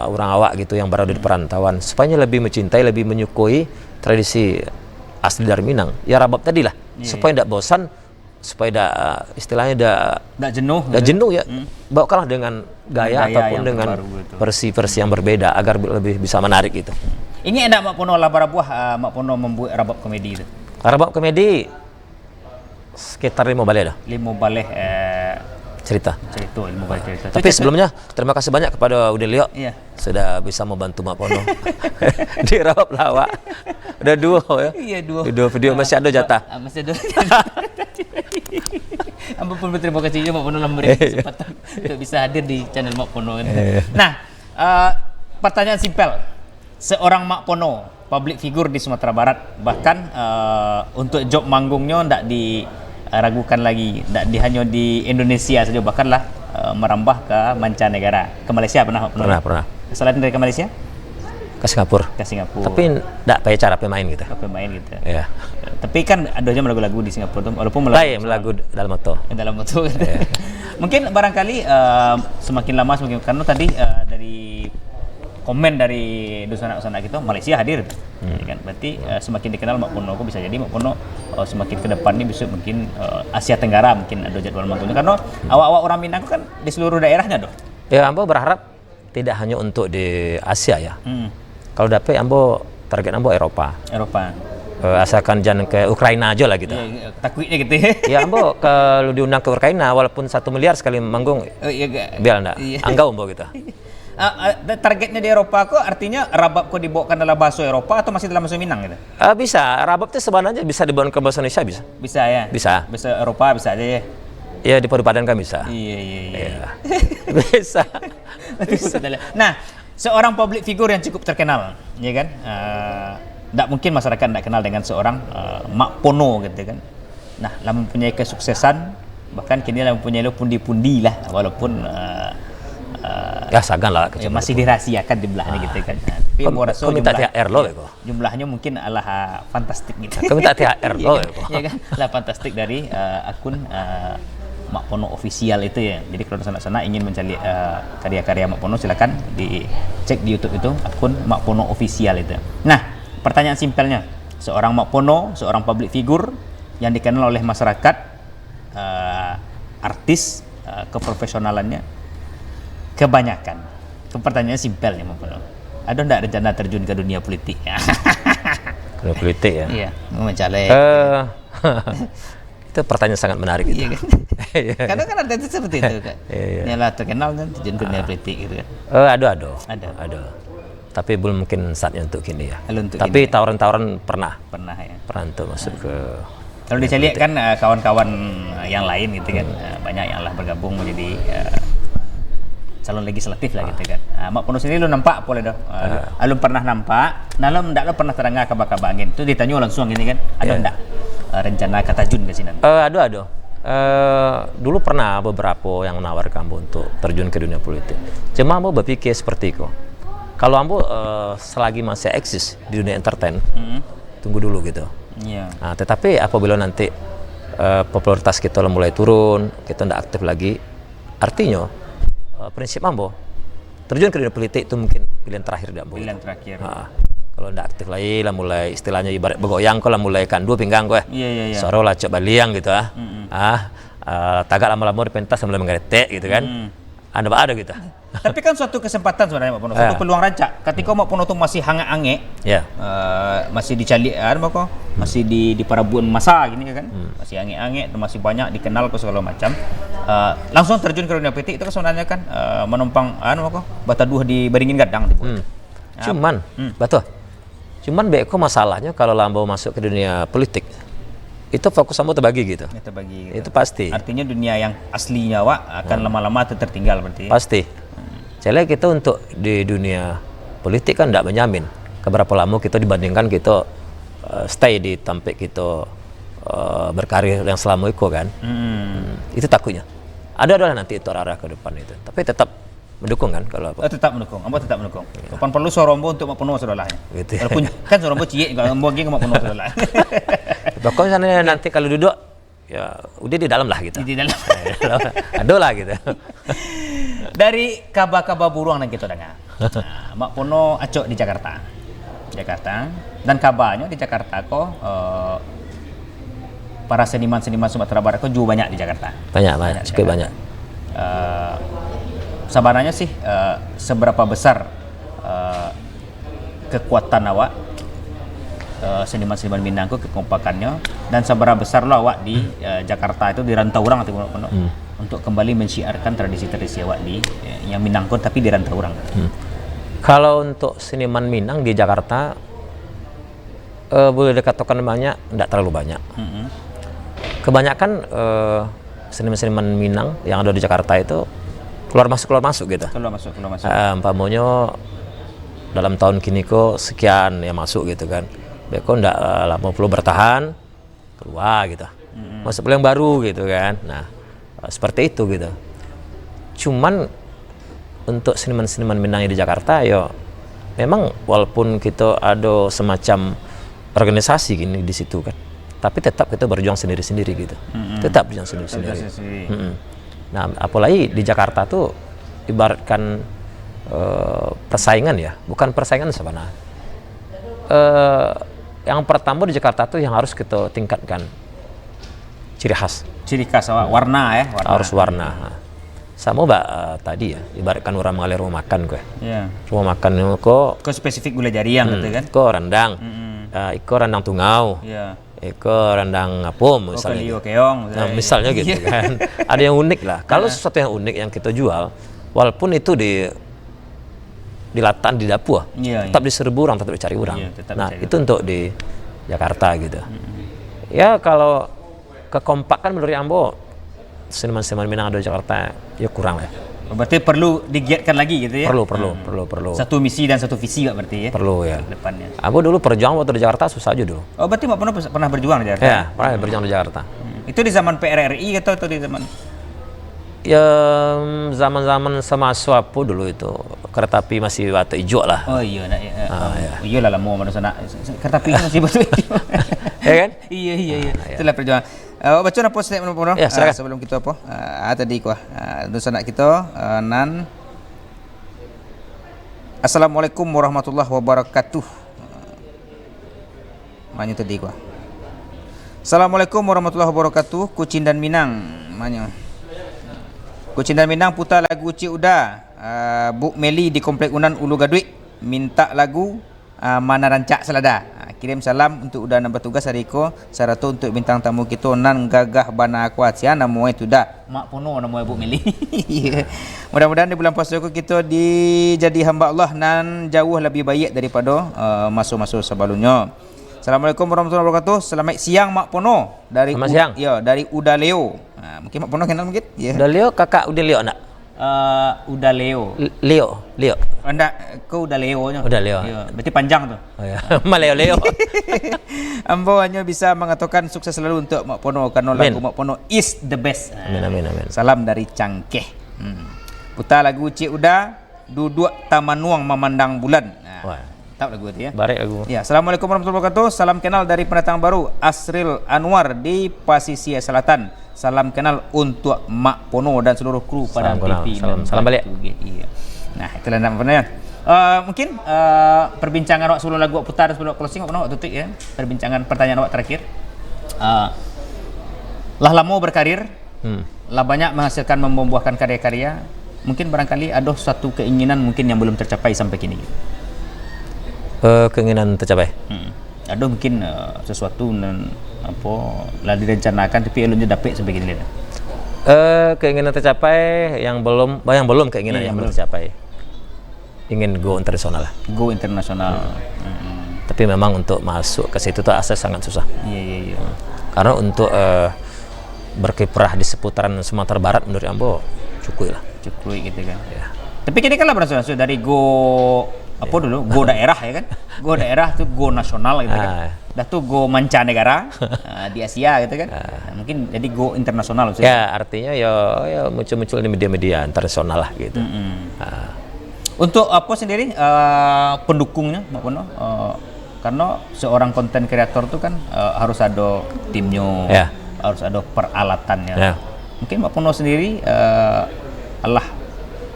[SPEAKER 1] orang awak gitu yang berada di perantauan, supaya lebih mencintai, lebih menyukui tradisi asli dari Minang. Ya rabab tadi lah. Supaya tidak bosan, supaya istilahnya tidak jenuh ya. Bawakanlah dengan gaya ataupun dengan versi-versi yang berbeda agar lebih bisa menarik gitu.
[SPEAKER 2] Ini ada Mak Pono lah barabuah Mak Pono membuat rabab komedi itu.
[SPEAKER 1] Rabab komedi sekitar 5 balai dah.
[SPEAKER 2] 5 balai
[SPEAKER 1] cerita.
[SPEAKER 2] 5 balai cerita.
[SPEAKER 1] Tapi sebelumnya terima kasih banyak kepada Udelio sudah bisa membantu Mak Pono di rabab lawak. Udah 2 ya. Iya 2. 2 video masih ada jatah.
[SPEAKER 2] Masih ada. Ampun berterima kasih juga Mak Pono memberikan kesempatan untuk bisa hadir di channel Mak Pono. Nah, pertanyaan simpel. Seorang Mak Pono, public figure di Sumatera Barat, bahkan untuk job manggungnya tidak diragukan lagi, tidak hanya di Indonesia saja, bahkanlah merambah ke mancanegara. Ke Malaysia pernah?
[SPEAKER 1] Pernah.
[SPEAKER 2] Selain dari ke Malaysia?
[SPEAKER 1] ke Singapura.
[SPEAKER 2] Ke Singapura.
[SPEAKER 1] Tapi enggak pakai cara pemain gitu.
[SPEAKER 2] Pemain gitu.
[SPEAKER 1] Ya.
[SPEAKER 2] Tapi kan ada aja lagu-lagu di Singapura tuh, walaupun
[SPEAKER 1] Lagu dalam moto.
[SPEAKER 2] dalam motor. Mungkin barangkali semakin lama semakin, karena tadi dari komen dari dosana-dosana kita, Malaysia hadir, ya kan? Berarti semakin dikenal Mak Pono, kok bisa jadi Mak Pono semakin ke depan ini bisa mungkin Asia Tenggara mungkin ada jadwal mantunya, karena awak-awak orang Minang kan di seluruh daerahnya doh.
[SPEAKER 1] Ya, Ambo berharap tidak hanya untuk di Asia ya. Kalau dapat Ambo target Ambo Eropa. Asalkan jangan ke Ukraina aja lah gitu.
[SPEAKER 2] Ya, takutnya gitu.
[SPEAKER 1] Ya Ambo kalau diundang ke Ukraina walaupun 1 miliar sekali manggung, biar enggak.
[SPEAKER 2] Iya.
[SPEAKER 1] Anggau Ambo gitu.
[SPEAKER 2] Targetnya di Eropa kok artinya rabab kok dibawakan dalam bahasa Eropa atau masih dalam bahasa Minang gitu?
[SPEAKER 1] Bisa, rabab itu sebenarnya bisa dibawa ke bahasa Indonesia bisa.
[SPEAKER 2] Bisa ya?
[SPEAKER 1] Bisa.
[SPEAKER 2] Bahasa Eropa bisa aja ya?
[SPEAKER 1] Ya di padupadankan bisa.
[SPEAKER 2] Iya.
[SPEAKER 1] Bisa.
[SPEAKER 2] Nah, seorang public figure yang cukup terkenal, ya kan? Tidak mungkin masyarakat tidak kenal dengan seorang Mak Pono gitu kan. Nah, lah mempunyai kesuksesan, bahkan kini lah mempunyai pundi-pundi lah, walaupun
[SPEAKER 1] Ya sagan lah
[SPEAKER 2] ya, masih dirahasiakan jumlahnya gitu kan. Tapi
[SPEAKER 1] Kau minta THR lo ya kok.
[SPEAKER 2] jumlahnya mungkin adalah fantastik gitu.
[SPEAKER 1] Kau minta THR lo ya kok.
[SPEAKER 2] Iya kan? Lah fantastik dari akun Mak Pono official itu ya. Jadi kalau sana-sana ingin mencari karya-karya Mak Pono, silakan dicek di YouTube itu akun Mak Pono official itu. Nah, pertanyaan simpelnya, seorang Mak Pono, seorang public figure yang dikenal oleh masyarakat, artis, keprofesionalannya, kebanyakan. Pertanyaannya simpelnya Mak Pono. Ada enggak rencana terjun ke dunia politik?
[SPEAKER 1] Dunia politik ya.
[SPEAKER 2] Iya, mencalek.
[SPEAKER 1] Itu pertanyaan sangat menarik itu.
[SPEAKER 2] Iya kan? Karena kan ada seperti itu kan. Ini lah terkenal kan terjun ke dunia politik gitu kan.
[SPEAKER 1] Ada. Tapi belum mungkin saatnya untuk kini ya.
[SPEAKER 2] kini,
[SPEAKER 1] Tapi tawaran-tawaran pernah
[SPEAKER 2] ya.
[SPEAKER 1] Pernah untuk masuk ke.
[SPEAKER 2] Kalau dicari kan kawan-kawan yang lain gitu kan, banyak yang lah bergabung menjadi calon legislatif lah gitu kan. Mak Pono sendiri lu nampak boleh dah. Lu pernah nampak? Nah, lu ndak pernah terdengar kabar-kabar angin. Itu ditanya langsung gini kan. Ada ndak rencana kata Jun ke sini?
[SPEAKER 1] Ada. Dulu pernah beberapa yang menawarkan Ambo untuk terjun ke dunia politik. Cuma Ambo berpikir seperti itu. Kalau Ambo selagi masih eksis di dunia entertain, tunggu dulu gitu.
[SPEAKER 2] Iya.
[SPEAKER 1] Nah, tetapi apabila nanti popularitas kita mulai turun, kita tidak aktif lagi, artinya prinsip Ambo terjun ke dunia politik itu mungkin pilihan terakhir di Ambo.
[SPEAKER 2] Pilihan terakhir.
[SPEAKER 1] Kalau tidak aktif lagi lah, mulai istilahnya ibarat begoyang, kalau mulai kandu pinggang kau.
[SPEAKER 2] Iya.
[SPEAKER 1] Soro lah cok baliang gitu tagak lama-lama di pentas mulai menggeretek gitu kan. Ada gitu.
[SPEAKER 2] Tapi kan suatu kesempatan sebenarnya Mak Pono, suatu peluang rancak. Ketika Mak Pono itu masih hangat-anget, masih dicalik, masih di parabuan masa gini kan, masih hangat-anget, masih banyak dikenal ke segala macam. Langsung terjun ke dunia politik itu kan sebenarnya kan menumpang bataduh di Beringin Gadang dibuat. Cuman beko masalahnya kalau Lambo masuk ke dunia politik, itu fokus Ambo terbagi gitu. Itu pasti. Artinya dunia yang aslinya akan lama-lama tertinggal berarti. Pasti. Jadi kita untuk di dunia politik kan tidak menjamin keberapa lama kita dibandingkan kita stay di tampik kita berkarir yang selama itu kan. Itu takutnya. Ada nanti itu arah ke depan itu. Tapi tetap mendukung kan kalau apa? Tetap mendukung. Ambo tetap mendukung. Kapan perlu sorombo untuk Mak Pono saudalahnya.
[SPEAKER 1] Gitu.
[SPEAKER 2] Walaupun kan sorombo cie kalau Ambo lagi Mak Pono saudala.
[SPEAKER 1] Pokoknya nanti kalau duduk ya udah di dalam lah gitu.
[SPEAKER 2] Di dalam.
[SPEAKER 1] Ada lah gitu.
[SPEAKER 2] Dari kabar-kabar buruan yang kita dengar. Mak Pono acok di Jakarta. Dan kabarnya di Jakarta kok para seniman-seniman Sumatera Barat kok juga banyak di Jakarta.
[SPEAKER 1] Banyak, cukup banyak.
[SPEAKER 2] Sebenarnya sih seberapa besar kekuatan awak seniman-seniman Minang kekompakannya, dan seberapa besar lo awak di Jakarta itu di rantau orang atau untuk kembali mensiarkan tradisi-tradisi awak di yang Minang tapi di rantau orang.
[SPEAKER 1] Kalau untuk seniman Minang di Jakarta boleh dikatakan banyak, tidak terlalu banyak. Kebanyakan seniman-seniman Minang yang ada di Jakarta itu keluar masuk gitu. Keluar masuk. Umpamanya dalam tahun kini kok sekian ya masuk gitu kan. Beko ndak lama perlu bertahan keluar gitu. Masuk yang baru gitu kan. Nah, seperti itu gitu. Cuman untuk seniman-seniman Minang di Jakarta ya memang walaupun kita ada semacam organisasi gini di situ kan, tapi tetap kita berjuang sendiri-sendiri gitu. Tetap berjuang sendiri-sendiri. Nah, apalagi di Jakarta tuh ibaratkan persaingan ya, bukan persaingan sebenarnya. Yang pertama di Jakarta tuh yang harus kita tingkatkan ciri khas.
[SPEAKER 2] Ciri khas warna ya,
[SPEAKER 1] Harus warna. Sama tadi ya, ibaratkan orang mengalir rumah makan gue.
[SPEAKER 2] Iya.
[SPEAKER 1] Rumah makan kok
[SPEAKER 2] Spesifik gula jariang gitu kan.
[SPEAKER 1] Iko rendang. Iko rendang tungau.
[SPEAKER 2] Iya.
[SPEAKER 1] Iko rendang apom misalnya.
[SPEAKER 2] Kalio keong.
[SPEAKER 1] Nah, misalnya gitu kan. Ada yang unik lah. Kalau sesuatu yang unik yang kita jual, walaupun itu di latan di dapur, tetap diserbu orang, tetap dicari orang. Nah, itu untuk di Jakarta gitu. Ya kalau kekompakan menurut Ambo, seniman-seniman Minang ada di Jakarta, ya kurang lah.
[SPEAKER 2] Berarti perlu digiatkan lagi gitu ya?
[SPEAKER 1] Perlu.
[SPEAKER 2] Satu misi dan satu visi gak berarti ya?
[SPEAKER 1] Perlu ya.
[SPEAKER 2] Depannya.
[SPEAKER 1] Aku dulu perjuang waktu di Jakarta susah aja dulu.
[SPEAKER 2] Oh berarti Mbak Pono pernah berjuang di Jakarta?
[SPEAKER 1] Ya, pernah berjuang di Jakarta.
[SPEAKER 2] Itu di zaman PRRI atau di zaman?
[SPEAKER 1] Ya zaman-zaman sama Swapo dulu itu kereta api masih batu hijau lah.
[SPEAKER 2] Oh iya, nak ya.
[SPEAKER 1] iya.
[SPEAKER 2] Iya lah mau mana sana. Kereta api masih batu hijau.
[SPEAKER 1] Ya kan?
[SPEAKER 2] Iya. Itulah perjuangan. Baca apa statement Pono?
[SPEAKER 1] Ya, silakan.
[SPEAKER 2] Sebelum kita apa? Tadi kuah. Dosa nak kita nan. Assalamualaikum warahmatullahi wabarakatuh. Manyo tadi kuah. Assalamualaikum warahmatullahi wabarakatuh. Kucing dan Minang. Manyo. Kucing dan Minang putar lagu Cik Uda. Bu Meli di Komplek Unan Ulu Gaduik minta lagu Mana Rancak Selada. Kirim salam untuk Uda dan bertugas hari ko. Sarato untuk bintang tamu kita nan gagah bana kuat sia namo itu dah. Mak Pono namo Bu Meli. Mudah-mudahan di bulan puasa kita dijadi hamba Allah nan jauh lebih baik daripada masa-masa sebelumnya. Assalamualaikum warahmatullahi wabarakatuh. Selamat siang Mak Pono dari
[SPEAKER 1] Selamat siang.
[SPEAKER 2] Ya, dari Uda Leo. Mungkin Mak Pono kenal mungkin? Ya.
[SPEAKER 1] Udah Leo, kakak udah Leo nak?
[SPEAKER 2] Uda Leo.
[SPEAKER 1] Leo.
[SPEAKER 2] Anda kau Uda Leo nya.
[SPEAKER 1] Uda Leo.
[SPEAKER 2] Ya, berarti panjang tuh.
[SPEAKER 1] Oh ya, Leo.
[SPEAKER 2] Ambo hanya bisa mengatakan sukses selalu untuk Mak Pono karena lagu Mak Pono is the best.
[SPEAKER 1] Amin.
[SPEAKER 2] Salam dari Cangkeh. Putar lagu Cik Uda, duduk taman nuang memandang bulan.
[SPEAKER 1] Wah.
[SPEAKER 2] Tahu lagu itu ya?
[SPEAKER 1] Barik lagu.
[SPEAKER 2] Ya, Assalamualaikum warahmatullahi wabarakatuh. Salam kenal dari pendatang baru Asril Anwar di Pasisia Selatan. Salam kenal untuk Mak Pono dan seluruh kru pada TV.
[SPEAKER 1] Salam balik.
[SPEAKER 2] Iya. Nah, itulah namanya. Mungkin perbincangan awak sebelum lagu awak putar sebelum closing Mak Pono awak tutup ya. Perbincangan pertanyaan awak terakhir. Lah lama berkarir, lah banyak menghasilkan membuahkan karya-karya. Mungkin barangkali ada suatu keinginan mungkin yang belum tercapai sampai kini.
[SPEAKER 1] Keinginan tercapai.
[SPEAKER 2] Ada mungkin sesuatu apa lah direncanakan tapi eloknya dapat sampai gini.
[SPEAKER 1] Keinginan tercapai yang belum keinginan yang belum tercapai. Ingin go internasional lah.
[SPEAKER 2] Go internasional.
[SPEAKER 1] Tapi memang untuk masuk ke situ tuh akses sangat susah.
[SPEAKER 2] Iya.
[SPEAKER 1] Karena untuk berkiprah di seputaran Sumatera Barat menurut Ambo cukup lah.
[SPEAKER 2] Cukup gitu kan.
[SPEAKER 1] Ya.
[SPEAKER 2] Tapi kini kan lah berasal dari go apa dulu go daerah ya kan, go daerah tuh go nasional gitu kan, dah tuh go mancanegara di Asia gitu kan, mungkin jadi go internasional maksudnya.
[SPEAKER 1] Ya artinya ya muncul-muncul di media-media internasional lah gitu.
[SPEAKER 2] Untuk apa sendiri pendukungnya Mak Pono, karena seorang konten kreator tuh kan harus ada timnya, harus ada peralatannya. Mungkin Mak Pono sendiri Allah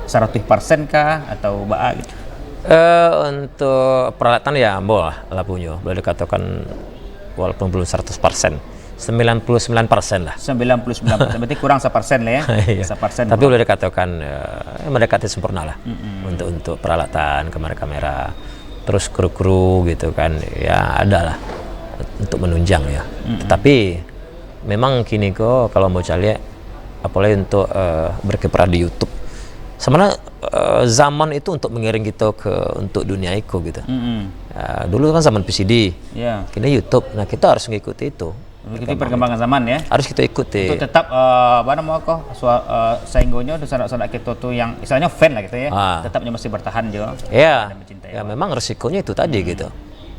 [SPEAKER 2] 100% kah atau baa gitu?
[SPEAKER 1] Untuk peralatan ya Ambo lah punya, boleh dikatakan walaupun belum 100%, 99% lah.
[SPEAKER 2] 99%, berarti kurang 1% lah ya. 1%.
[SPEAKER 1] Tapi boleh dikatakan mendekati sempurna lah untuk peralatan kamera, terus kru gitu kan, ya ada lah untuk menunjang ya. Tapi memang kini kok kalau mau cari, apalagi untuk berkiprah di YouTube. Sebenarnya zaman itu untuk mengiring kita untuk dunia itu gitu. Dulu kan zaman PCD, kini YouTube. Nah kita harus mengikuti itu.
[SPEAKER 2] Mengikuti perkembangan zaman ya.
[SPEAKER 1] Harus kita ikuti.
[SPEAKER 2] Untuk tetap sainggonya dan sanak-sanak kita tuh yang istilahnya fan lah gitu ya. Tetapnya masih bertahan juga.
[SPEAKER 1] Ya memang resikonya itu tadi gitu.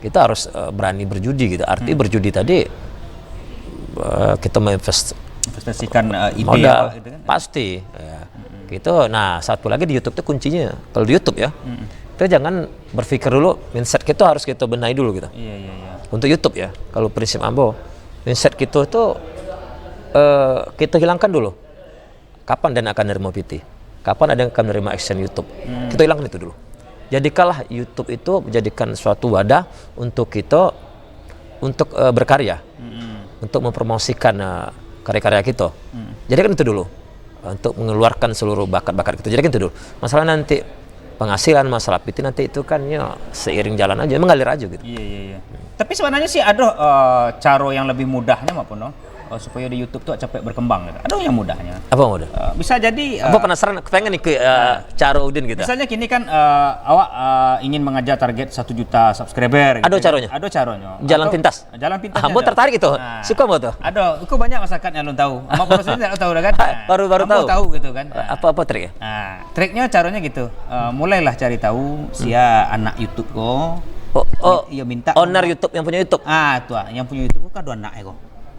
[SPEAKER 1] Kita harus berani berjudi gitu. Arti berjudi tadi kita
[SPEAKER 2] menginvestasikan ide
[SPEAKER 1] modal
[SPEAKER 2] gitu kan.
[SPEAKER 1] pasti. Ya. Gitu. Nah satu lagi di YouTube itu kuncinya, kalau di YouTube ya Kita jangan berpikir dulu mindset kita harus kita benahi dulu gitu.
[SPEAKER 2] Iya.
[SPEAKER 1] Untuk YouTube ya, kalau prinsip Ambo, mindset kita itu kita hilangkan dulu. Kapan dan akan menerima PT? Kapan ada yang akan menerima action YouTube? Kita hilangkan itu dulu. Jadikanlah YouTube itu menjadikan suatu wadah untuk kita untuk berkarya, untuk mempromosikan karya-karya kita. Jadikan itu dulu, untuk mengeluarkan seluruh bakat-bakat kita. Jadikan itu dulu. Masalah nanti penghasilan, masalah PT nanti itu kan ya seiring jalan aja, mengalir aja gitu.
[SPEAKER 2] Iya. Tapi sebenarnya sih ada cara yang lebih mudahnya maupun supaya di YouTube tuh capek berkembang gitu. Ada yang mudahnya.
[SPEAKER 1] Apa yang udah?
[SPEAKER 2] Bisa jadi
[SPEAKER 1] Apa penasaran pengen nih ke cara Udin gitu.
[SPEAKER 2] Misalnya kini kan awak ingin mengejar target 1 juta subscriber gitu.
[SPEAKER 1] Ada caranya?
[SPEAKER 2] Ada caranya.
[SPEAKER 1] Jalan pintas?
[SPEAKER 2] Jalan pintas.
[SPEAKER 1] Ambo tertarik itu. Suka Ambo tuh.
[SPEAKER 2] Ada. Aku banyak masyarakat yang belum tahu. Mak Bro sendiri tidak tahu dah kan.
[SPEAKER 1] Baru
[SPEAKER 2] Ambo tahu gitu kan.
[SPEAKER 1] Apa triknya?
[SPEAKER 2] Triknya caranya gitu. Mulailah cari tahu anak YouTube kok. Iya minta.
[SPEAKER 1] Owner YouTube yang punya YouTube.
[SPEAKER 2] Tuh yang punya YouTube kok ada anak kok.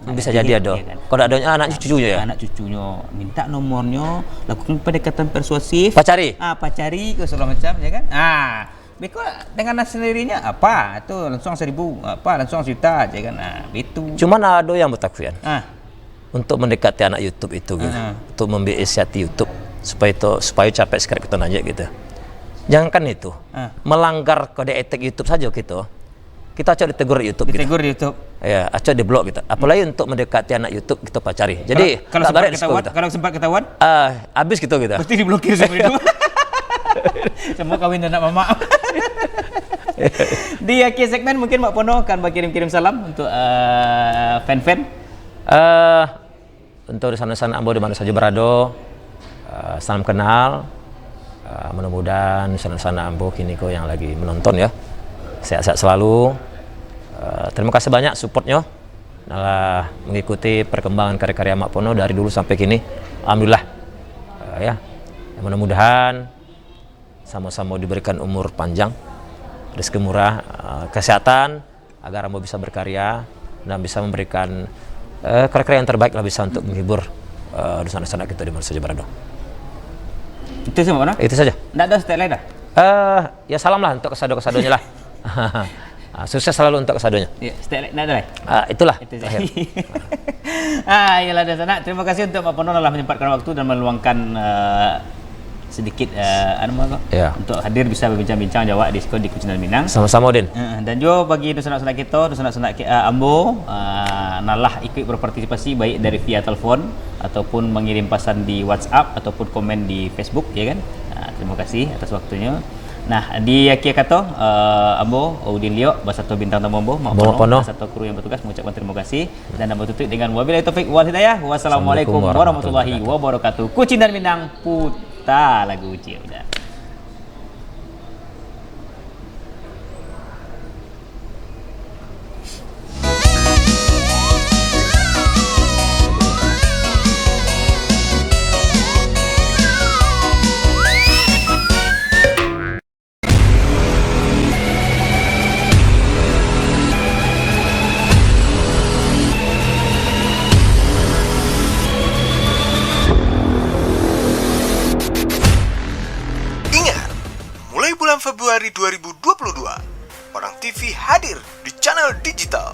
[SPEAKER 1] Bisa jadi ada.
[SPEAKER 2] Kan?
[SPEAKER 1] Kalau adanya anak cucunya ya.
[SPEAKER 2] Anak cucunya minta nomornya, lakukan pendekatan persuasif.
[SPEAKER 1] Pacari.
[SPEAKER 2] Pacari ke segala macam ya kan. Beko dengan sendirinya apa? Itu langsung 1.000, langsung 1 juta aja kan. Itu.
[SPEAKER 1] Cuman ada yang bertakwian.
[SPEAKER 2] Untuk
[SPEAKER 1] mendekati anak YouTube itu gitu. Untuk membiasati YouTube supaya capek sekali kita nanya gitu. Jangankan itu. Melanggar kode etik YouTube saja gitu. Kita coba ditegur YouTube.
[SPEAKER 2] Ditegur di YouTube.
[SPEAKER 1] Ya, coba di blok gitu. Apalagi untuk mendekati anak YouTube kita pacari. Jadi
[SPEAKER 2] kalau sempat ketahuan,
[SPEAKER 1] habis gitu.
[SPEAKER 2] Pasti diblokir semua itu. Semua kawin anak mama. Di akhir segmen mungkin Mak Pono akan kirim salam untuk fan-fan.
[SPEAKER 1] Untuk sana-sana Ambo di mana saja berada, salam kenal. Mudah-mudahan sana-sana Ambo kini kok yang lagi menonton ya. Sehat-sehat selalu. Terima kasih banyak supportnya dalam mengikuti perkembangan karya-karya Mak Pono dari dulu sampai kini. Alhamdulillah. Ya, mudah-mudahan sama-sama diberikan umur panjang, rezeki murah, kesehatan agar Ambo bisa berkarya dan bisa memberikan karya-karya yang terbaik lah bisa untuk menghibur dusun-dusun kita di mana saja berada.
[SPEAKER 2] Itu semua,
[SPEAKER 1] Itu saja.
[SPEAKER 2] Tidak ada style lain dah.
[SPEAKER 1] Ya salam lah untuk kesado-kesadonya lah. Sukses selalu untuk kesadonya.
[SPEAKER 2] Ya, style lain ada lah.
[SPEAKER 1] Itulah.
[SPEAKER 2] Itu saja. Yalah dan sana. Terima kasih untuk Mak Pono telah menyempatkan waktu dan meluangkan sedikit untuk hadir bisa berbincang-bincang Jawa di Kucingan Minang.
[SPEAKER 1] Sama-sama Din.
[SPEAKER 2] Dan juga bagi dusun-dusun kita, dusun-dusun Ambo nalah ikut berpartisipasi baik dari via telepon ataupun mengirim pesan di WhatsApp ataupun komen di Facebook ya kan. Terima kasih atas waktunya. Nah, di akhir kata Ambo Udin Lio beserta bintang tamu Ambo Mak Pono beserta kru yang bertugas mengucapkan terima kasih dan Ambo tutup dengan wabillahi taufik wal hidayah. Wassalamualaikum warahmatullahi wabarakatuh. Kucingan Minang putar lagu uji udah.
[SPEAKER 6] Februari 2022, Orang TV hadir di channel digital.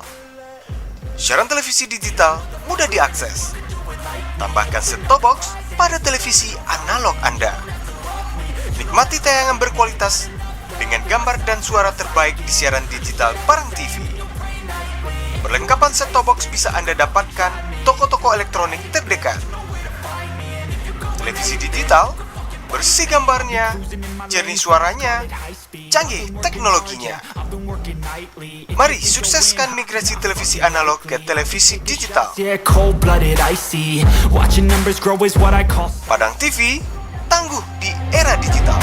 [SPEAKER 6] Siaran televisi digital mudah diakses. Tambahkan set-top box pada televisi analog Anda. Nikmati tayangan berkualitas dengan gambar dan suara terbaik di siaran digital Parang TV. Perlengkapan set-top box bisa Anda dapatkan toko-toko elektronik terdekat. Televisi digital, bersih gambarnya, jernih suaranya, canggih teknologinya. Mari sukseskan migrasi televisi analog ke televisi digital. Padang TV, tangguh di era digital.